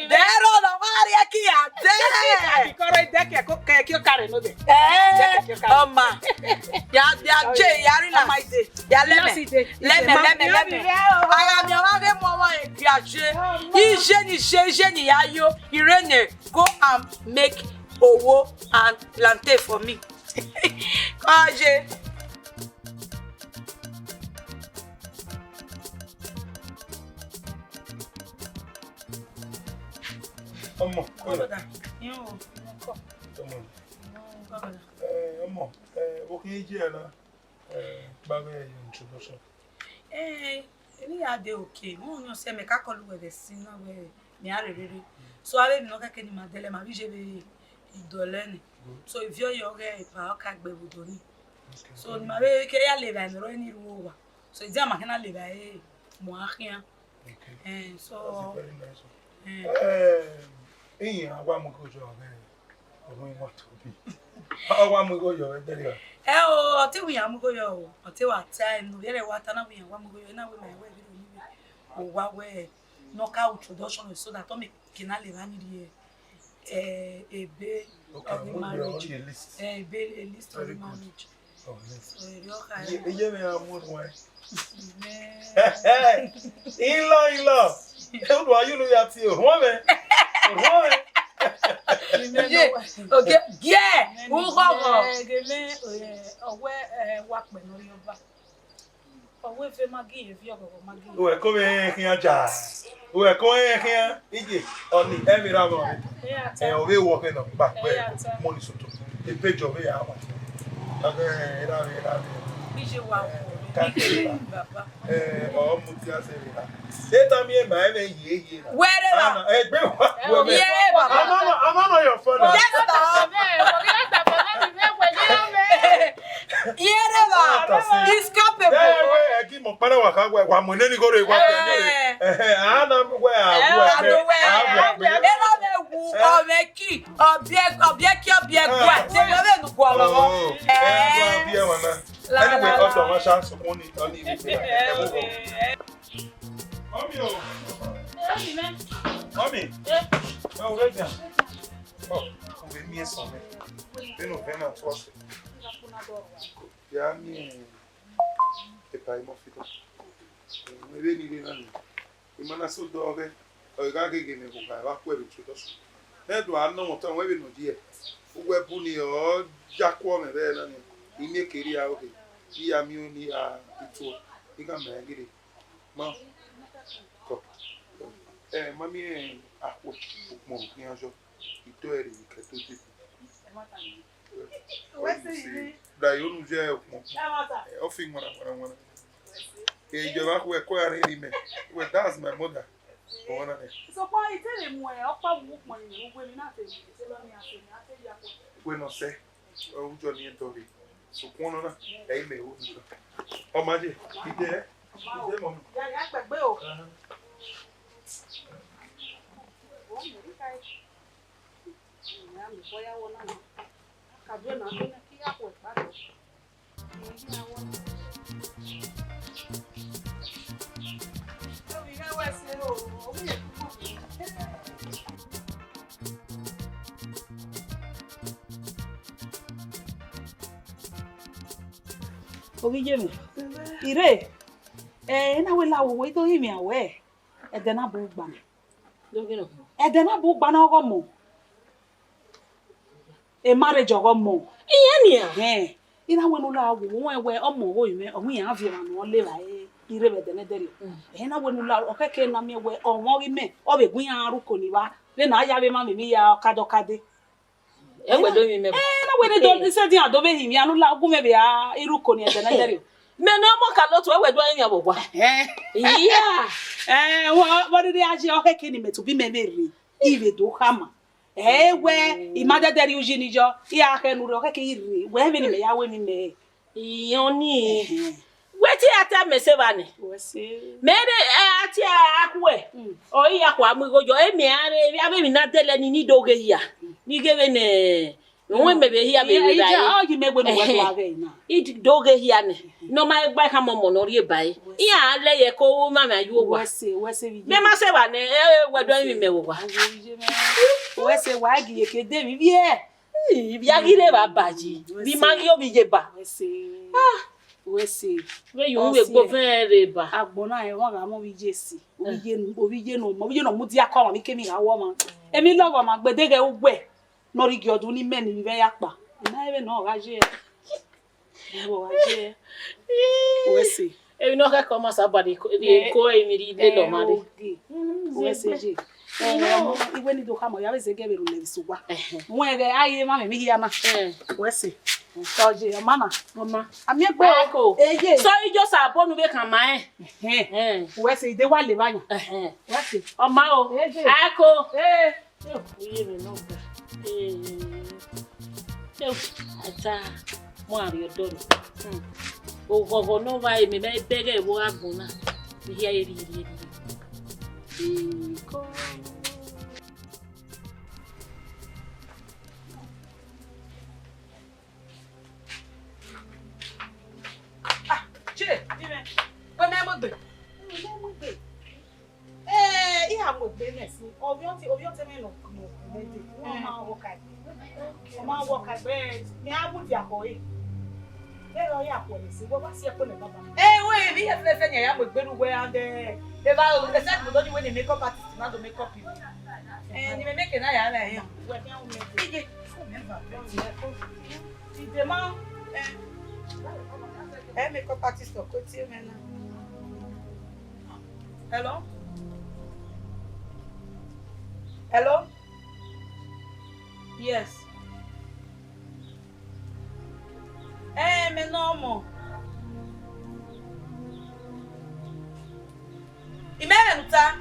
Dero no Maria kia. Oma. Ya je yari la maide. Ya leme. Aga mi amage momo e piaje. Ije ya yo. Irene go and make owo and plantain for me. Kaje. Ọmọ. Yo. Ọmọ. Okay, Jerron. Babe introduction. Any ade okay. Mo no se me ka kolu we be sina we me are rere. So abe mi no ka keni madele ma bi je be idole ni. So if you yoga pa ka gbe budo ni. So ni ma be ke ya le ba mi ro ni ru wa. So e dia ma kana le ba mo akia. Okay. So very nice. Agwa mo ko jo be. Ogun wa to bi. Agwa mo ko yo be there. O ti wi amugo yo o ti wa time no yere wa ta na wi amugo yo na we my way video ni o wa we knockout introduction so that me kinale ba ni di ebe of the marriage a list of the marriage. Oh, yes. So you can Ye me amu wa. Ilo. Eu do ayu no ya ti o ho me. Okay, yeah. Who go? Gele owe wa pe no Yoruba. Owe fe magi e fi ogo magi. O e ko me kin aja. O e ko e kin ije oni e mi ra mo. O we wo ke no ba pe mo ni soto. E page of ya wa. Era. Bije wa ko. Baba. O mu ti ase ri ha. E ta mi e ma e me ye. Where Ana e gbe wa. Yeah, Baba. I'm not your father. Yes, he's capable. I give my father wa mo ni go re wa ana we anyway, also my chance money only Mommy. Oh, wait there. Oh, we me some. Beno force. Ya mi e pai mo fito. Me ve ni na ni. E mana so do ge. O ga ge me ko ga wa ku e bi to so. E do an no ton we bi no die. O we bu ni o ja ko me be na ni. I me keri a o ge. I am you ni a itu. I ga me gidi. Ma. Mami akwo mo ni ajo. Ito eri ke to ti. Da yo nu je mo. O fi ngora. E je ba ku e ko ari ni me. We that's my mother. Ona e. So pa itele mu e opa wu mo ni ugwe mi na te se lo mi ase ni ate ya ko. We no se. O jo ni to bi. So kono na e me o ni. O ma je. Ide mo. Ya gbegbe o. Ogijemi. Ire. Na we la wo to yimi awe. E de na bo gba na. Dogino. E de na bo gba na ogo mo. A marriage ogo mo. Iye ni ina we no la wo won we omo ho ime omo yan afi ma no le la ire be de ne dere. Na we no la okeke na me we omo ri me o be gun yan aruko ni wa. Le na ya be ma mi ya kadokade. E we do mi me. Na we ne do se din adobe himi anu la gun me be ya iruko ni e de ne dere. Me no mo ka lo to we do yan bo wa. Yeah. What did I say? Okay, ni me to be me ri. Ibe do hama. We imada deri ujini jo. Ya ke nuru okay iri. We be ni me ya we mi me. Iyoni. Weti ata me se ba ni. We se. Me de ati akwe. O iya kwa mu go jo e mi are ya be mi na dele ni doge ya. Ni gebe ne No maybe here be Yeah, right. oh, you may go to work again. It doge here. No my buy ham on or ye buy. Yeah, lay a cold mamma you What's say? Me must say one what do you mean? What's say why you can David? Yeah. Yagire ba baji. Bi magio bi jeba. What's say? Where you will go very ba. Agbona e won ga mo bi jesi. Obi je no mo dia kwa mi kemi ga wo ma. Emi logo ma gbedege ugbe. No ri gi odun ni meni mi be yapa. Na ebe no ga je. Wo ga je. What's say? E no ka come somebody ko e mi ri de do ma de. What's say? Iwe ni do ka mo ya be se ge be ru le sugwa. Won e ge aye ma me mi hia na. What's say? Oje mama. Ami egbe o. Eje. So you just abonu be kan ma What's say? De wa le ba yan. What's say? Oma o. Ako. Oye me no. Ata mo ari odoro. O gogo no vai me be bege wo agbona. Mi hia eri. Che, dime. Ko me mo gbe. Iha mo gbe nesi. Obi on te me no. Ma wo kai be. Me abu di akoyi. Lo ya ko ni si wo ba si e ko le baba. We bi e fe nya ya mo gbe ru we ande. They said we don't when they make up artists not to make up people. And you may make na ya na here. We can make it. The man make up artist to go to me now. Hello? Hello? Yes. Me no more. Imenuta.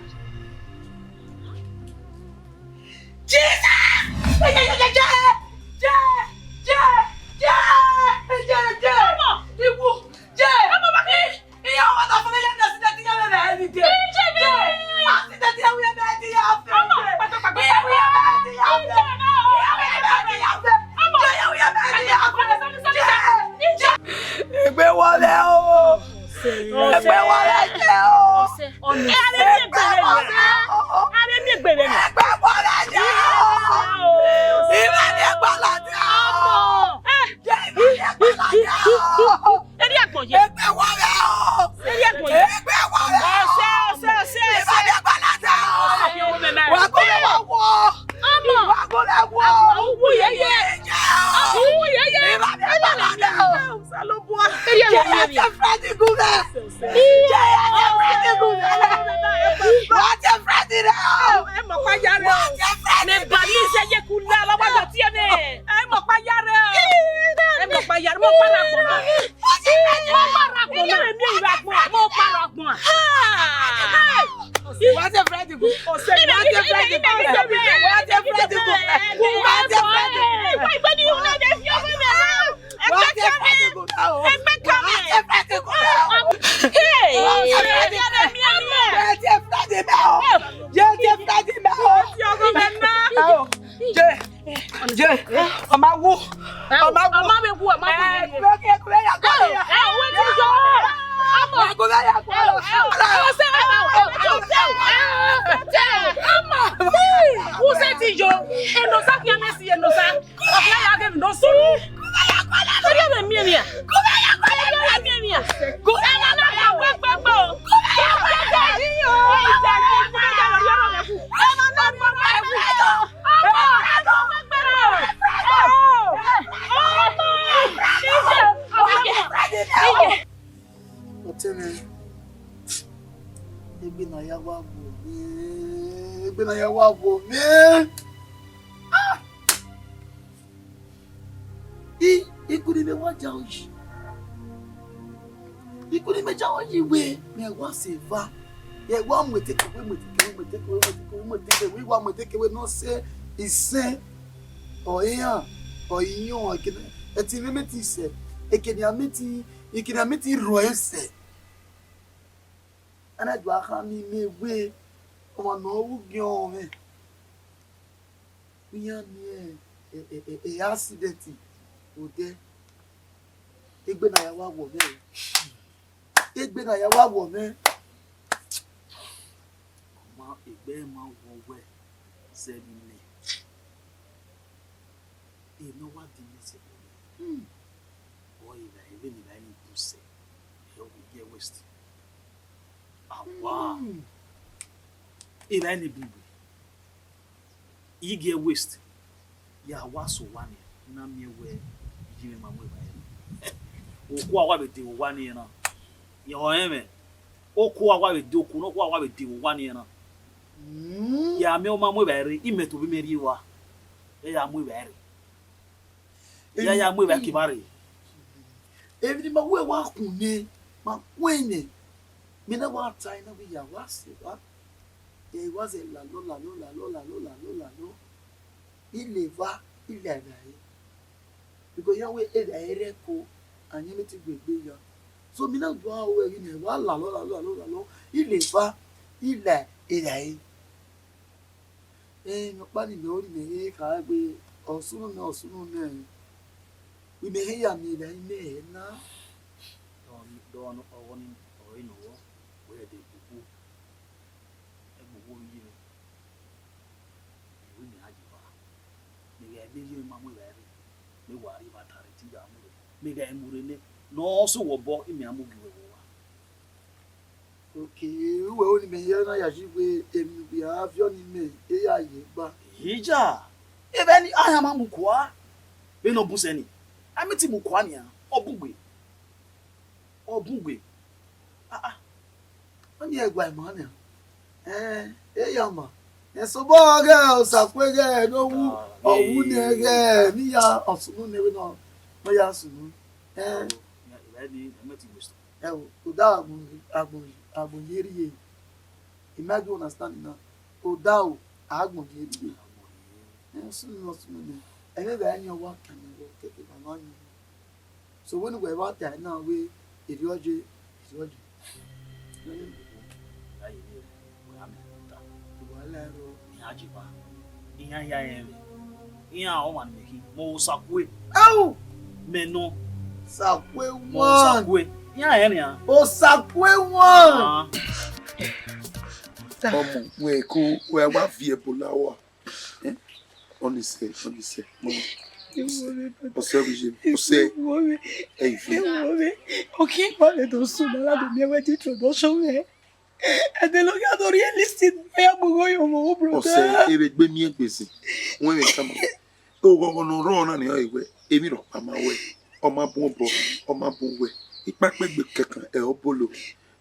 Seva. Yeah, one will take away, one will take away, no say, is say, or here, or you know, I can, at the limit, he said, it can amity, you can amity royce. And I do a hammy me way, or no, young. We are near, accident ode egbe na ya wa wo me egbe na ya wa wo me ma egbe ma wo we se ni e no wa di me se boy na even ni ni do se e o get west awa e na ni bibi e get west ya wa so one na me we jime ma mo ba oku awa be de one na ye o eme oku awa be de oku no ku awa be de one na ya me o ma mo ba re imeto bi meri wa ya mo ba re ya mo ba kibare every ma we wa kunne ma kwene me na wa tai na we ya wa se wa e was a la lo il va il est là because ya we e da ere ko anyi mi ti gbegbe ya so mi na do awo e ni wa la lo il va il est là no pa ni me ori me ka gbe osunu na we me ya mi da me na don owoni ori no wo we de bubu e bubu yi no we ni ajiba me ga be yi ma mo ba re me wa ri ba tare ti ga mo me ga emure ne no so wo bo imi amugi we wa okay we oni me ya na ya ji we emi bi avio ni me e ya ye gba hija even aya ma mu kwa be no buseni amiti mu kwa ni a obugbe oni egba mo na e ya ma e so bo ga o sakwe ga no wu owu ne ga ni ya osunu ne we no mo ya sunu ya ready amiti gusto o da agbon yeri ye imagine understand na o da o agbon yeri ye sunu ne e ga any wa kan wo keke ba no ni so when we about that now we ideology mo sakwe au meno sakwe mo one sakwe ya ni a o sakwe one Omo we ko we wa vie bolawa on say mo Você okay, vale do sul lá do meu é de introduction é. É de lugar do realista, é abugoy o bro. Você ebe gbe mi egbesi. Wọ́n me kama. O go no ro na ni o igwe. Emi ro pa ma we. O ma bun bo, o ma bun we. Ipa pe gbe kankan e o bolo.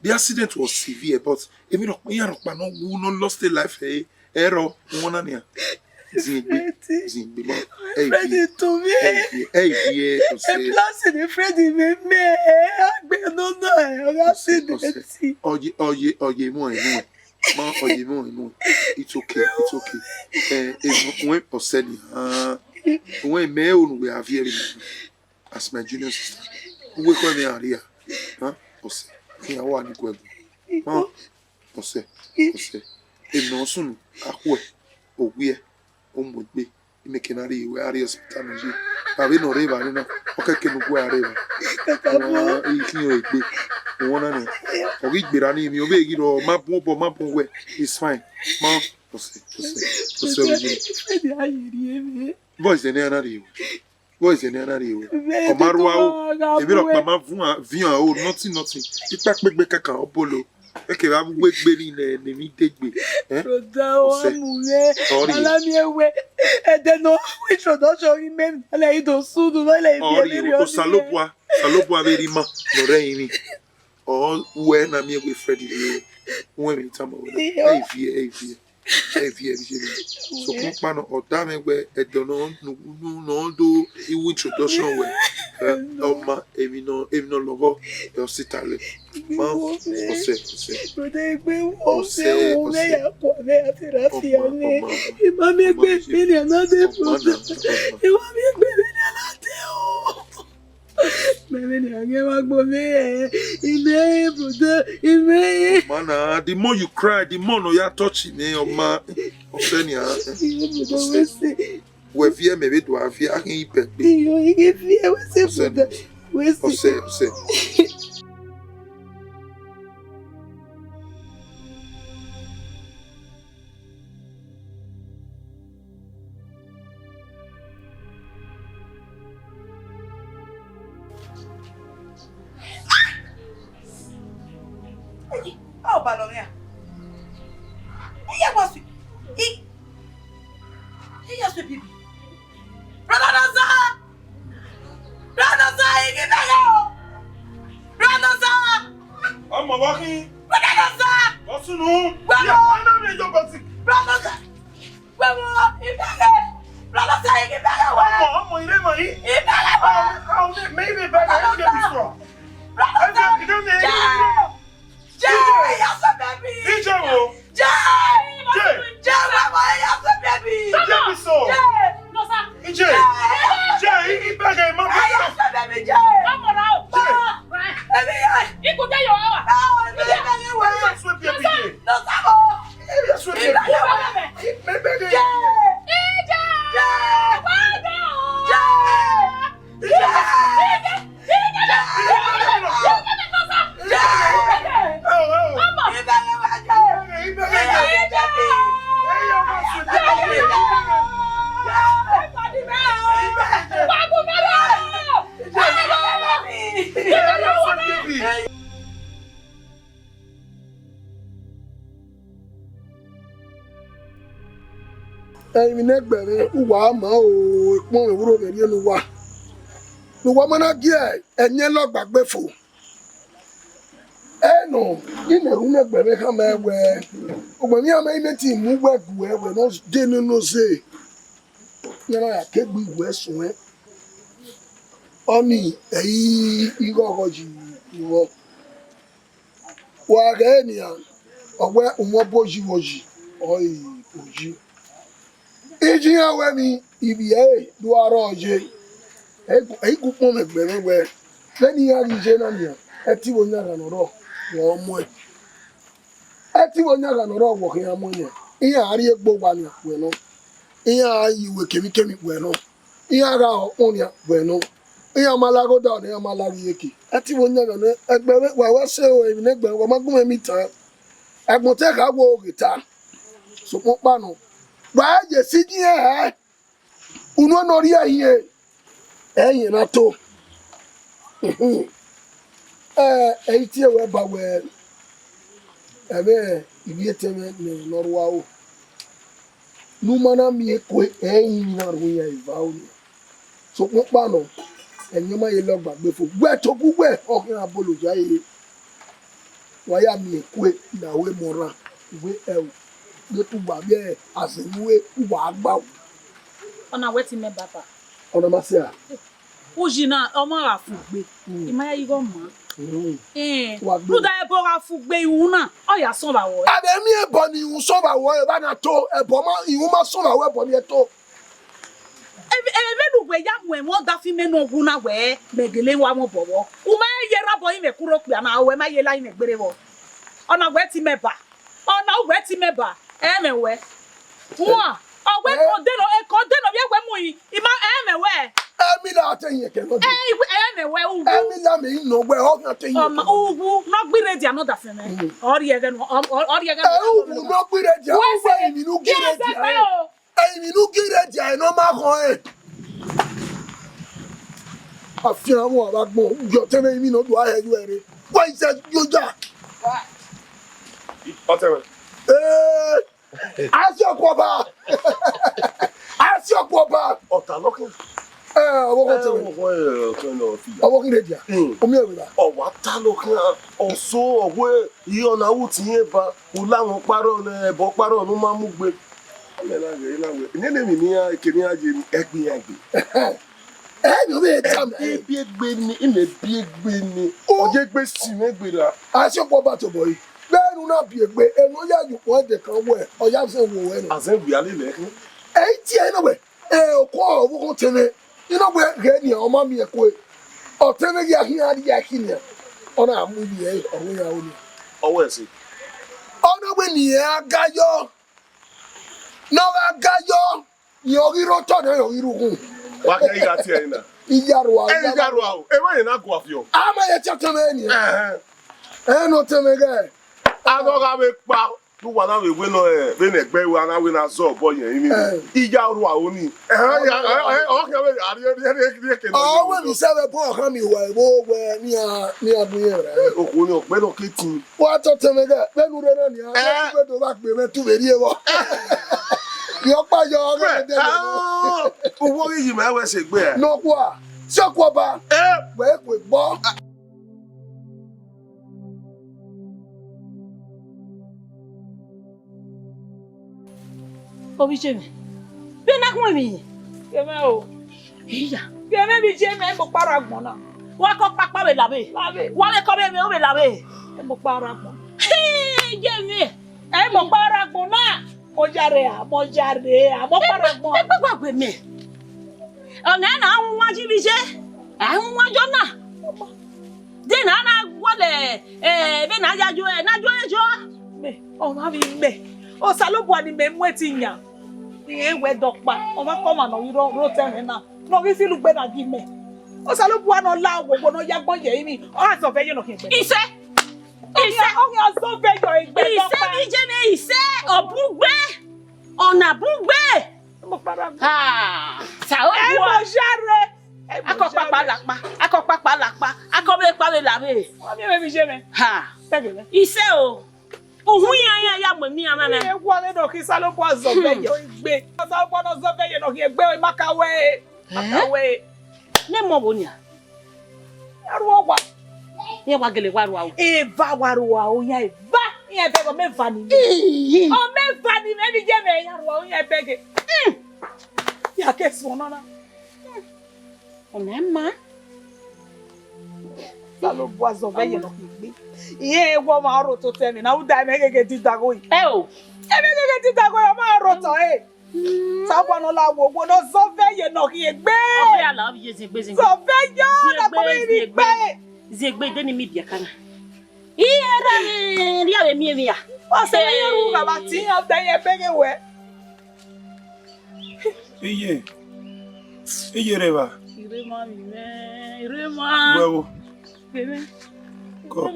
The accident was severe but emi ro pa no who no lost a life e ero won na ni. Zimbi mo Freddy to me vie o se place de Freddy me agbe no o accident oye mo ma oye mo it's okay when o se ni when me o we have here as my junior sister we ko me aria o se ki awa ni ko ma o se e no sunu akwo owie omugbe imekenari we ari hospital nji abi no reba ni na okeke nu gwa reba ikinyo egbe wona ni ogi gbera ni mi obe giro ma bun we it's fine ma ose boys ene anari o marwa o ebi ro pa ma fun vian o nothing ipa pegbe kankan o bolo eke ba gbegbe ni le mi degbe Roda o amule ala mi ewe e de no introduction mi me ala Edo State no le bi o salopwa veri ma no reini o we na mi ewe Freddy le won mi tamo e vie so kompa no oda me we e do no do iwu introduction we o ma emi no logo e o sitale ma o se Roda egbe o se o me ya ko me terapia me e ma me egbe ni another e wa me egbe ni another o Meme ni ange wa gbo me ime brother ime mana the more you cry the more no ya touch me o ma o se ni we vie me be do avia hin ipe. Iyo ige vie we se fuda. We se. Oh, Balomia. Iya bosi. Iya so bibi. Brother Naza, igi dayo. Brother Naza. Amma waki. Brother Naza. Wasunu. Brother. Ana me jo basi. Brother Naza. Brother Naza, igi dayo. Amma ire mai. Ibele. Oh, maybe back I get this wrong. Brother Naza. Jay, yes baby. Ijewo. Jay, mama, yes baby. Jay so. No sir. Jay. Jay, back I mama. Yes baby, Jay. Come on now. Iku dey your hour. Sweep your PJ. No sabo. Sweep your PJ. ẹ̀yin nẹ́gbẹ̀rẹ́ wà á mọ̀ ọ́ pọ́n ìwúrò bẹ̀rẹ̀ ẹnu wa ní wọ́n mọ́ná díẹ̀ ẹ̀yẹ́ lọ́gbàgbé fò ẹ̀nù nínú ẹ̀rú nẹ́gbẹ̀rẹ́ ká máa wẹ̀ ọgbọ̀n ní àmọ́ ilé tí ìmú wẹ̀gù ẹ̀wẹ̀ náà dé nínú ṣe yẹn náà kégbì ìwẹ̀ sùn ẹ́ ọ́nì ẹ̀yí irọ́ ọ̀rọ̀ yìí ìwọ wà rẹ̀ ènìyàn ọ̀wẹ́ òun bójì wọ̀jì ọ̀yì òjì. Iji ya we mi ibi e do ara oje e ku pon megbere we leni ya rije na ni eti wo nya na ro wo mo eti wo nya na ro wo kan mo nya iya ari egbo wa ni we no iya iwe kemi kemi we no iya ra o ni we no iya malago da ni malari yeke eti wo nya na egbere wa wa se o emi negbere wa magun mi tan egbon te ka wo gita so mo pa no wàá yẹ sí ní ẹ unú ọ̀nà orí ẹ̀yìn náà tó ẹ̀yìn tí ẹ̀wẹ̀ bá wẹ̀ ẹ̀mẹ́ ìbí ẹ̀tẹ̀mẹ̀ ní lọ́rọ̀ wa o numana mi kò ẹ̀yìn náà rò yẹ ìbá o ní sọpọ̀ pàànà ẹ̀yìn máa yẹ lọ gbàgbé fún gbẹ́ tó gbúgbẹ́ ọ̀kìn abolòjá yẹ wáyà mi kò ìyàwó mọ̀ràn ìwé ẹ̀wù tu gba bi asenuwe wa agba Ona weti me baba. ona ma se a Ujina omo afugbe. Imaya yigo ma. Lu da ebo afugbe iwuna. Oya son ba wo. Ade mi ebo ni iwun son ba wo e ba na to ebo ma iwun ma son ba wo ebo ni e to. Ebe lu gbe ya mu e won da fi me no ogun na we megele wa mo bowo. U ma ye rabo yin me kuro pe na we ma ye la yin gbere wo. Ona weti me ba. Ona weti me ba. Emewe. Wa, owe ko deno bi egwe mu yi. Ima emewe. Emi la atenye ke no. Emewe ugu. Emi la me no gbe o kan atenye. Ugu no gbire dia no da feme. Ori ege no. Ugu no gbire dia. Ugu emi nu gbire dia. Emi nu gbire dia no ma kan e. Afi àwọn abagbon yo teme mi no do aheju ere. Wa ise yoja. Otewe. Asiokoba. Asiokoba. Otalokin. Owo ko owo kin dia. Omi ewe ba. Owa talokin oso owe iona wu ti yen ba o lawon paro na ebo paro nu ma mu gbe. Nene mi ni ekeni aje egbe agbe. No be tam Ebi egbe ni ime bi egbe ni. Oje gbe si megbe la. Asiokoba to boy. Bẹ́ẹ̀ni náà bí egbe ẹnu yá ju wọ́n dẹ̀ kan wẹ̀ ọ̀yá fẹ́ wò wẹ̀ nù. Àṣẹ ìwé alẹ́ lẹ̀. Èyí tí ẹ náà wẹ̀ ọkọ ọ̀wọ́ kan tẹ̀lé iná wẹ̀ rẹ̀ ni ọmọ mi ẹ̀kọ́ ẹ̀ ọ̀tẹ̀lẹ̀ yà hí adé yà hí ni ọ̀nà àmú ibi ẹ̀ ọ̀wọ́ yà wọ́n ni. Ọwọ́ ẹ̀ sí. Ọ̀nà wẹ̀ nìyẹn agayọ̀ náà agayọ̀ Yogiro Tona Yogiru. What are you got here now? Ijarwa. Ijarwa. Everyone not go off you. I'm a Chatamania. No Tamega. I don't have a power. Do one we win when a bear one I win a so boy. Ijarwa only. Oh, when you say a poor honey, where near Buera. Oh, no, kitty. What a Tamega? Then we don't know. Go back to the Your pa your what is you ever say? Where? No, what? So, what? Work with Bob. Obi Jeme. Be na kwa mi. Keme o. Iya. Keme bi Jeme mo paragbon na. Wa ko papa we labe. Labe. Wa le ko be mi o be labe. Mo paragbon. Jeme. E mo paragbon na. Mo jare, mo paragbon. E gbagbe mi. Ona na awun wa ji bi je. Awun wa jo na. De na wole be na jajo na jo ejo. Me, o ma bi me. O salobo ani me mu etinya. Iye we dokpa. O ma come na we ro tell na. No we feel gbe na gi me. O salobo an la gbogbo no ya gbon ye mi. O ha so fe ye no kin pe. Ise. O ya so fe yo igbe dokpa. Ise bi Jeme ise obugbe. Ona bugbe. Mo paragbon. Ha. Sa o E mo jare. Akọpapa lakpa. Akọbe pawe labe. O mi bi Jeme. Ha. Tegele. Ise o. Ohun ya mo mi amana. E wo le do ki salobo azo fe yo igbe. Salobo no zo fe ye no ki egbe o makawe. Makawe. Ne mo bonia. Aru ogwa. Ye wa gele waru awo. Eva waru wa o ya eva. Ye be go me va ni. O me va ni me bi Jeme ya ru o ya bege. Ya ke so no na. Ona ma. Salobo azo fe ye no ki egbe. Iye wo ma ro to tell me na u da me gege ti dago yi. E o. E me gege ti dago yo ma ro to e. Sabo no la wo no so fe ye no ki egbe. Obe ala obi je zegbe. So fe yo na ko mi gbe. Zegbe de ni mi bia kana. Iye ra ni ri awe mi ya. O se ye ru ga ba ti o da ye bege we. Iye reba. Irema mi me. Irema. Huevo. Bebe. Ko.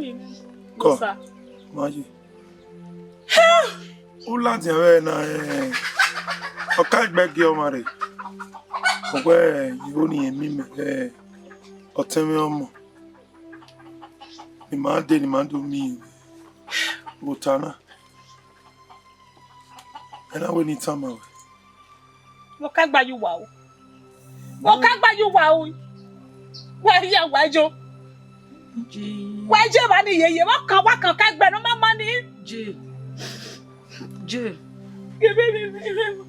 Maji. Ula ti we na o ka gbege o mare. Ogbe iwo ni emi me o temi omo. Ni ma do mi. Botana. And I will need time away. Mo ka gba yu wa o. Mo ka gba yu wa o. Wa ya wa jo. Waje ba ni yeye wa kan ka gbe no mama ni. Je. Gebe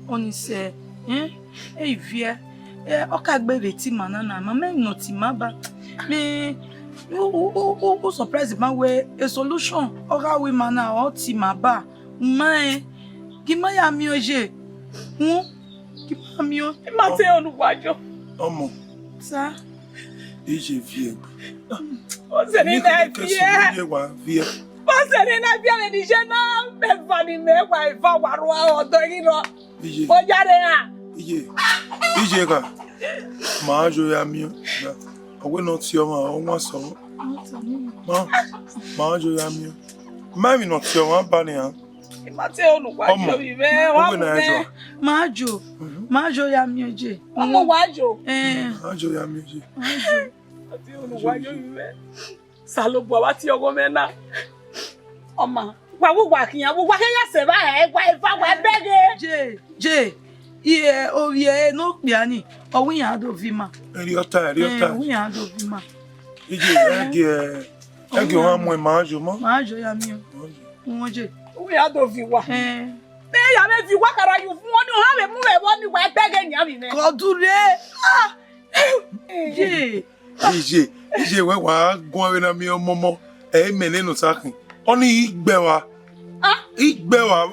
Oni se, e vie. O ka gbe reti manana, mama no ti ma ba. Me o surprise ma we a solution. O ga we mana o ti ma ba. Ma ki ma ya mi oje. Ki ma mi o. ma te Oluwajo. Omo. Sa. Ije vie. O se ni na vie. O se ni na vie ni je na me va ni me wa ifa waru odo yin lo. O jare ha. Ije ka. Ma jo ya mi. Owe no ti o ma o won so. Ma jo ya mi. Ma mi no ti o wa ba ni ha. Ma te Oluwajo bi me wa me. Ma jo ya mi oje. Omo wajo. Ma jo ya mi oje. Ati Oluwajo bi me. Salobo wa ti ogo me na. Oma. Wa wo wa kiyan wo wa ya se ba e gwa ifa wa bege. Je. Iye owie no pia ni. Owi yan do vi ma. Eri ota. Owi yan do vi ma. Ije ege wa mo ma jo mo. Ma jo ya mi o. Won je. Owi yan do vi wa. Me ya me fi wa kara yu fun won ni o ha me mu me won ni wa bege ni abi me. Ko dure. Je. Ije we wa gun we na mi omomo. E me ninu sakin. Oni igbe wa. Igbe wa.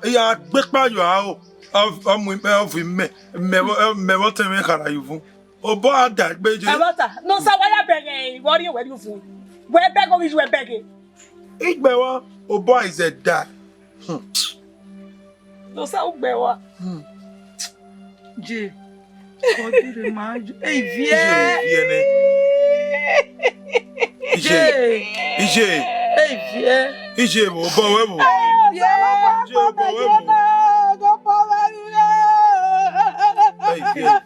Ya gbe pa yo a o. Amu me of me what me kara yu fun. Obo ada gbe je. Abata. No sa wa ya bege wori we yu fun. We bege o we bege. Igbe wa obo is a dad. No sa ugbe wa. J. Oh, dire majo. Hey, viens. Ije. Hey, viens. Ije, bo we mo. Viens. Ije, bo we mo. Hey, viens.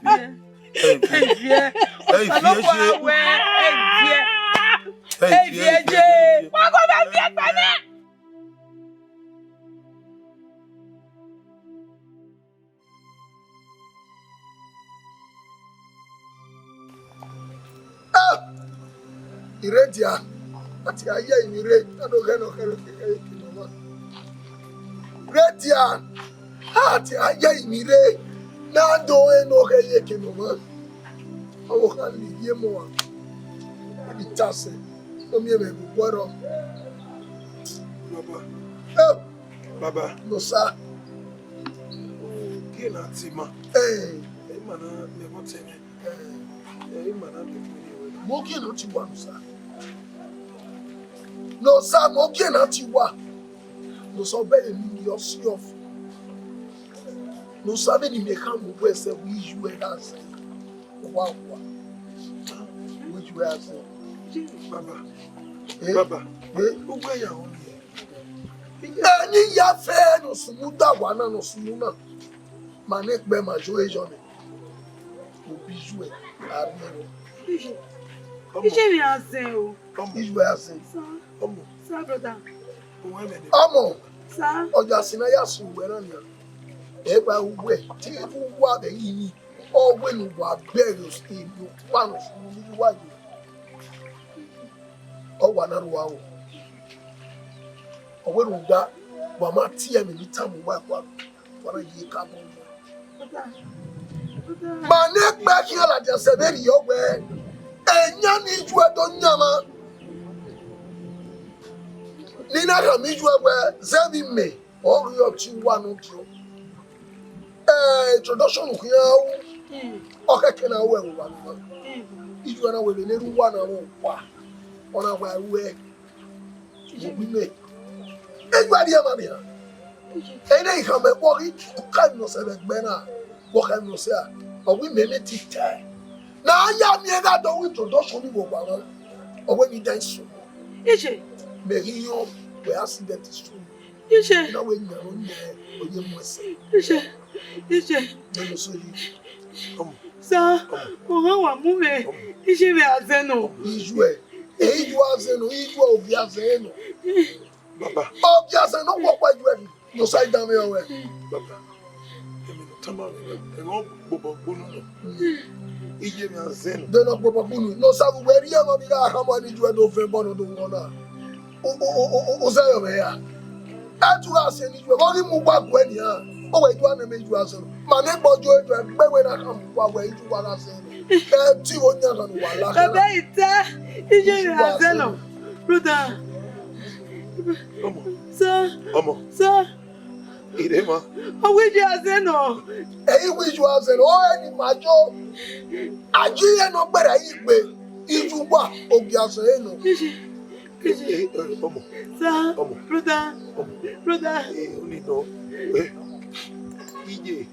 Hey, viens. Hey, viens, Hey, viens, J. Iredia ati aye imire ado geno kero mama Redia ati aye imire na do eno keye mama awo kan li ye mo bi tase o mi me gboro Baba no sa ke na ti ma mana me mo tene mana me mo ke no ti wa no sa no sa mo ke na ti wa no so be ni yo si of no sa be ni me kan mo we se we you and dance wa which way I say Baba Baba ugwe ya o ni ya fe no sunu da wa na no sunu na ma ne pe ma jo ejo ni obi ju e abi Ije mi asen o. which way I say Sa brother. omo Sa. ọjà sinna yà sùn wẹ̀ náà nìyà ẹ gba wẹ̀ tí ewu wà bẹ̀ yìí ni ọ̀wẹ̀ ni wà bẹ̀rẹ̀ ìlú pàánù fún mi níwájú ọwà náà wà o ọ̀wẹ̀ ni wà wà má tí ẹ̀mí ní tàmù wà wà wà yìí ká bọ̀ wà. mà ní pẹ́ kí alàjà sẹ̀bẹ̀ nìyọ̀ wẹ̀ ẹ̀yà ní ju ẹ̀dọ̀ nyàmá. Nina kamijwe zebi me or you chi one kio introduction kuya o keke na we wa iju na we le ru wa na wo wa ona wa we obi me egba dia ma bia ene ka me wo ri ka no se be gbe na wo ka no se a o wi me me tita na ya mi ga do introduction ni wo wa o we ni dance Ije. Merion, where accident is true. Ije. Now when you're on there, or you must say, Ije. then you say, Sa. Oha wa mu me. Ije me asen o. Israel. Ijwazeno, Obiazeno. Baba. Obiazeno, what you have? No side down here. Baba. Tama no bobo bunu. Ije mi asen. Then no Bobo Bunu. No sabu where you are, Mira, how many you are over Bono do one. Ozayo me ya. Atu ase ni you only move back when you are. Oh, wait, you are the major asen. My neighbor Joe, when I come where you are asen. Ti o nya kan wa la. Baba ita. Ije me asen o. Brother. Omo. Sa. Irema. Owe je asen o. Eyi which was an oil in my job. Ajiye no better igbe. Iju wa Obiazeno. Omo. Sa. Brother. Brother. Only no. Ije.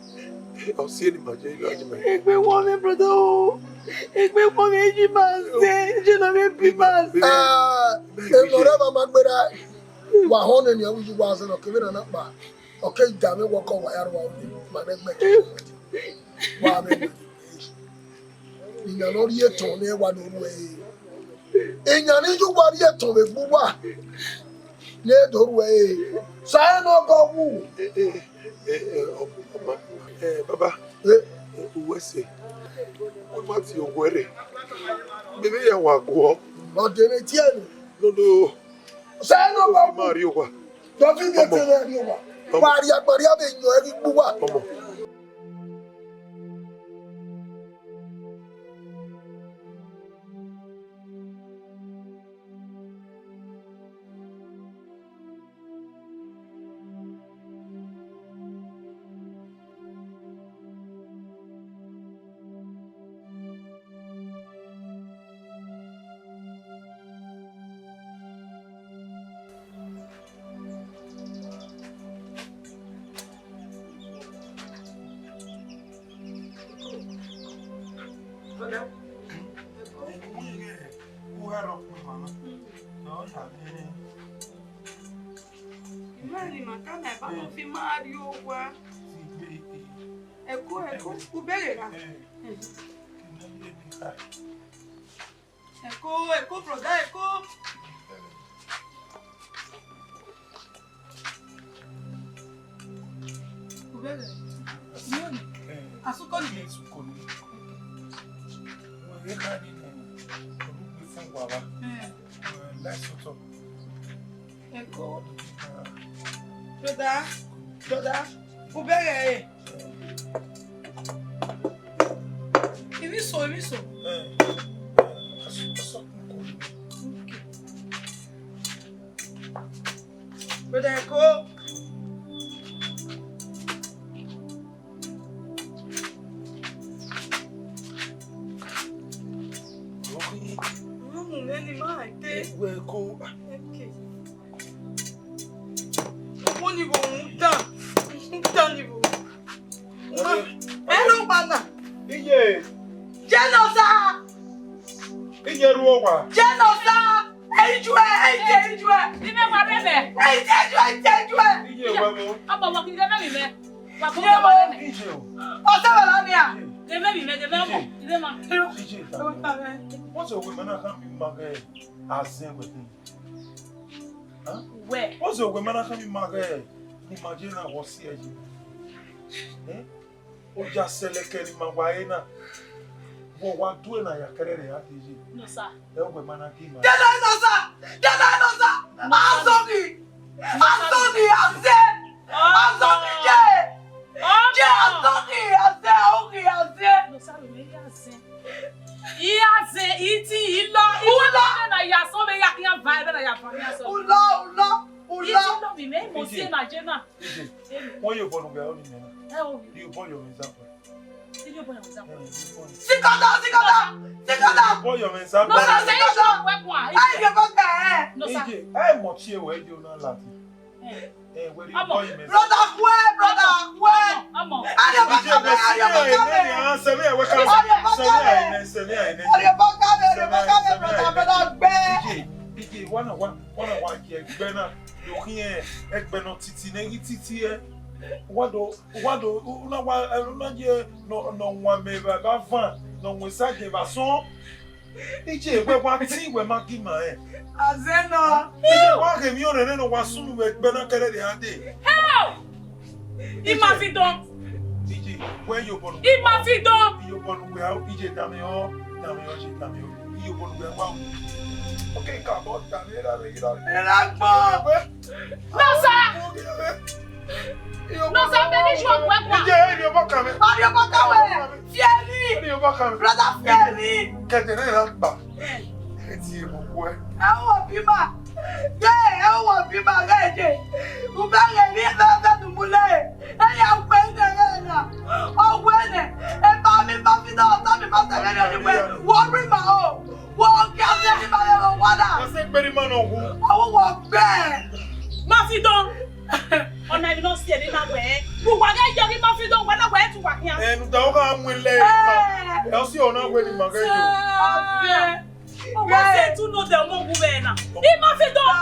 I'll see any magic. Egbe won me brother o. Egbe won me ji ma se. Je na me bi ma se. Enore ma gbera. Wa hono ni awuju wa se no kebere na pa. Okay, dame wo ko wa yaro wa ma na gbe. Wa me. Ni na no ri eton na wa do ru e. Enya ni ju wa ri eton be bu wa. Ne do ru e. Sa no go wu. Baba. Uwese. What was your worry? Maybe I want to go. Not the Etienne. No. Sa no go wu. Mario. Don't forget to Mario. Maria be nyo eri bu wa. Eko, brother, Eko. Asukoni. Eko. Brother, ubere. Imiso. Brother Eko. What's a woman I can't be married as with me? Huh? Where? What's a woman I can't be married? Imagine I was here. Eh? O just select my wine. What doing I carry at the No, sir. The woman I came. No, sir. I'm sorry. I said. I'm sorry. No, sir, we make it say. Iya iti ilo na ya so me ya kian vibe na ya fanya so. Ula. Iti no bi me mo se na je na. When you born girl in Eh o. you born your example. You born your example. Sikada. Born your example. No, sir, say you should work one. Ai ke boka No, sir. I much here where you not laughing. Where you born your brother, where? Amo. Imafidon. When you born, Imafidon. you born well, PJ Damio, you born well. Okay, come on, No, sir. No, sir, finish your work one. Brother, Fieri. Get the name back. It's you, boy. Mafidon. On a not steady now where. Who was I young Mafidon when I went to work here? And the dog will lay. I'll see you now when you magazine. Oh, what's it to know the one woman? Imafidon,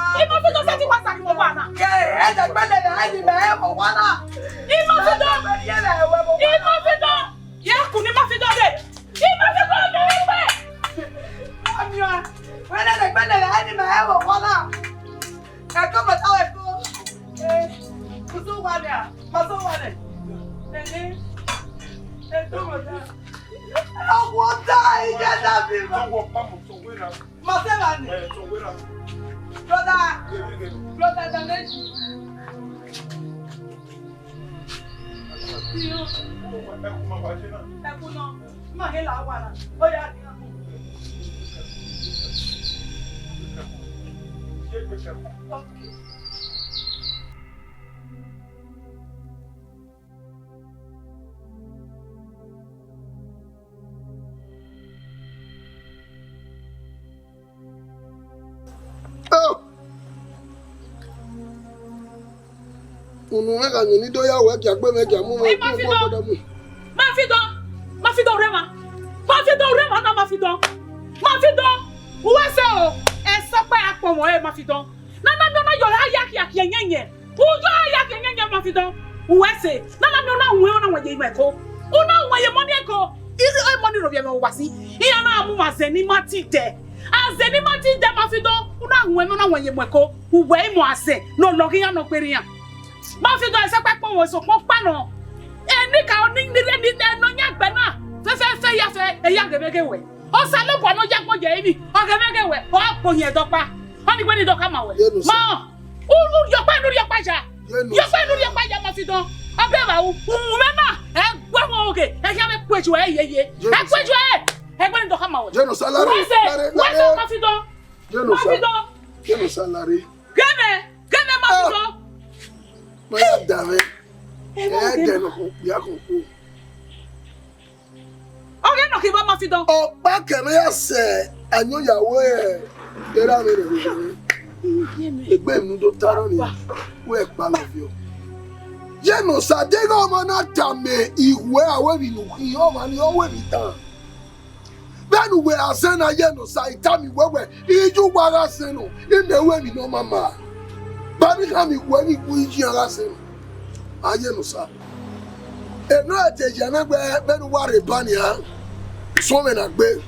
set was like Mobana. And the brother, I didn't have one. Imafidon. Yeah, Kunimafidon. I'm your. When I didn't have one. I come at our school. Oh, what die? Get up, people. Brother, damage. Unu ega nyoni do ya we kiagbe me kiamu mo ko bodo mu. Mafidon rema mo mo e ma fi don. Na mi ona yo ya nyenye. Ujo ya nyenye ma fi don. Uwese. Na mi ona nwe ona waje ime ko. Una nwe ye money ko. Iri money ro bi me wasi. Iya na amu azeni mati de. Azeni mati de ma fi don. Una nwe me ona waje mo ko. Uwe mo ase. No logi ya no peri ya. Ma fi don ese pe pon wo so pon pa no. Eni ka oni ni no nya gbe na. Fe ya fe e ya gebege we. O sa lo bo no ya gbo je mi. O gebege we. O po yen dopa. Oni gbe ni doka ma we. Ma. Ulu yo pa lórí opa ja. Yo pa lórí opa ja ma fi don. Abe ba wu. Me na e gbo won oke. E ya me peju e yeye. E peju e. E gbe ni doka ma we. Jeno salary. Wese ma fi don. Jeno salary. Jeno salary. Gene ma fi don. Ma ya dame. Jeno ko ya ko ko. Okay, no ki ba ma fi don. Opa keme ya se anyo yawo e. Era mi re. Egbe mi do taro ni. We pa love you. Jeno sa de go mo na tame iwe awe mi nu ki o ma ni o we mi tan. Benu we asena jeno sa itami wewe iju gbara senu ime we mi no mama. Bani ka mi we ni ku iji ara senu. Ajeno sa. Enu eteja na gbe benu wa re bani ha. So me na gbe.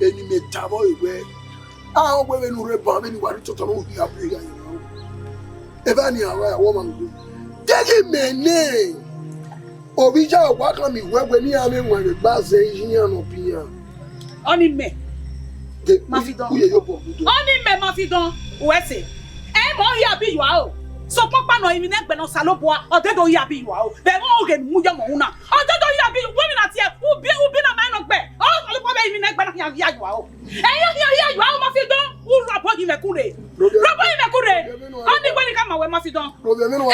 Eni me tabo iwe. Ah, we we no re ban me ni wa ri toto no bi abu ya you. Eba ni awa woman go. Degi me ne. Obija wa kan mi wewe ni ame won re gba se yin no pia. Oni me. Ma fi don. Oni me ma fi don. Wese. E mo ya bi wa o. So papa no imi negbe no salobo odedo ya bi wa o. Be mo ge mu yo mo una. Odedo ya bi we mi na tie. Ubi na ma no gbe. O salobo be imi negbe na ya wa o. E ya wa o ma fi don. U rabo yi me kure. Rabo yi me kure. Oni gbe ni ka ma we ma fi don. Emi no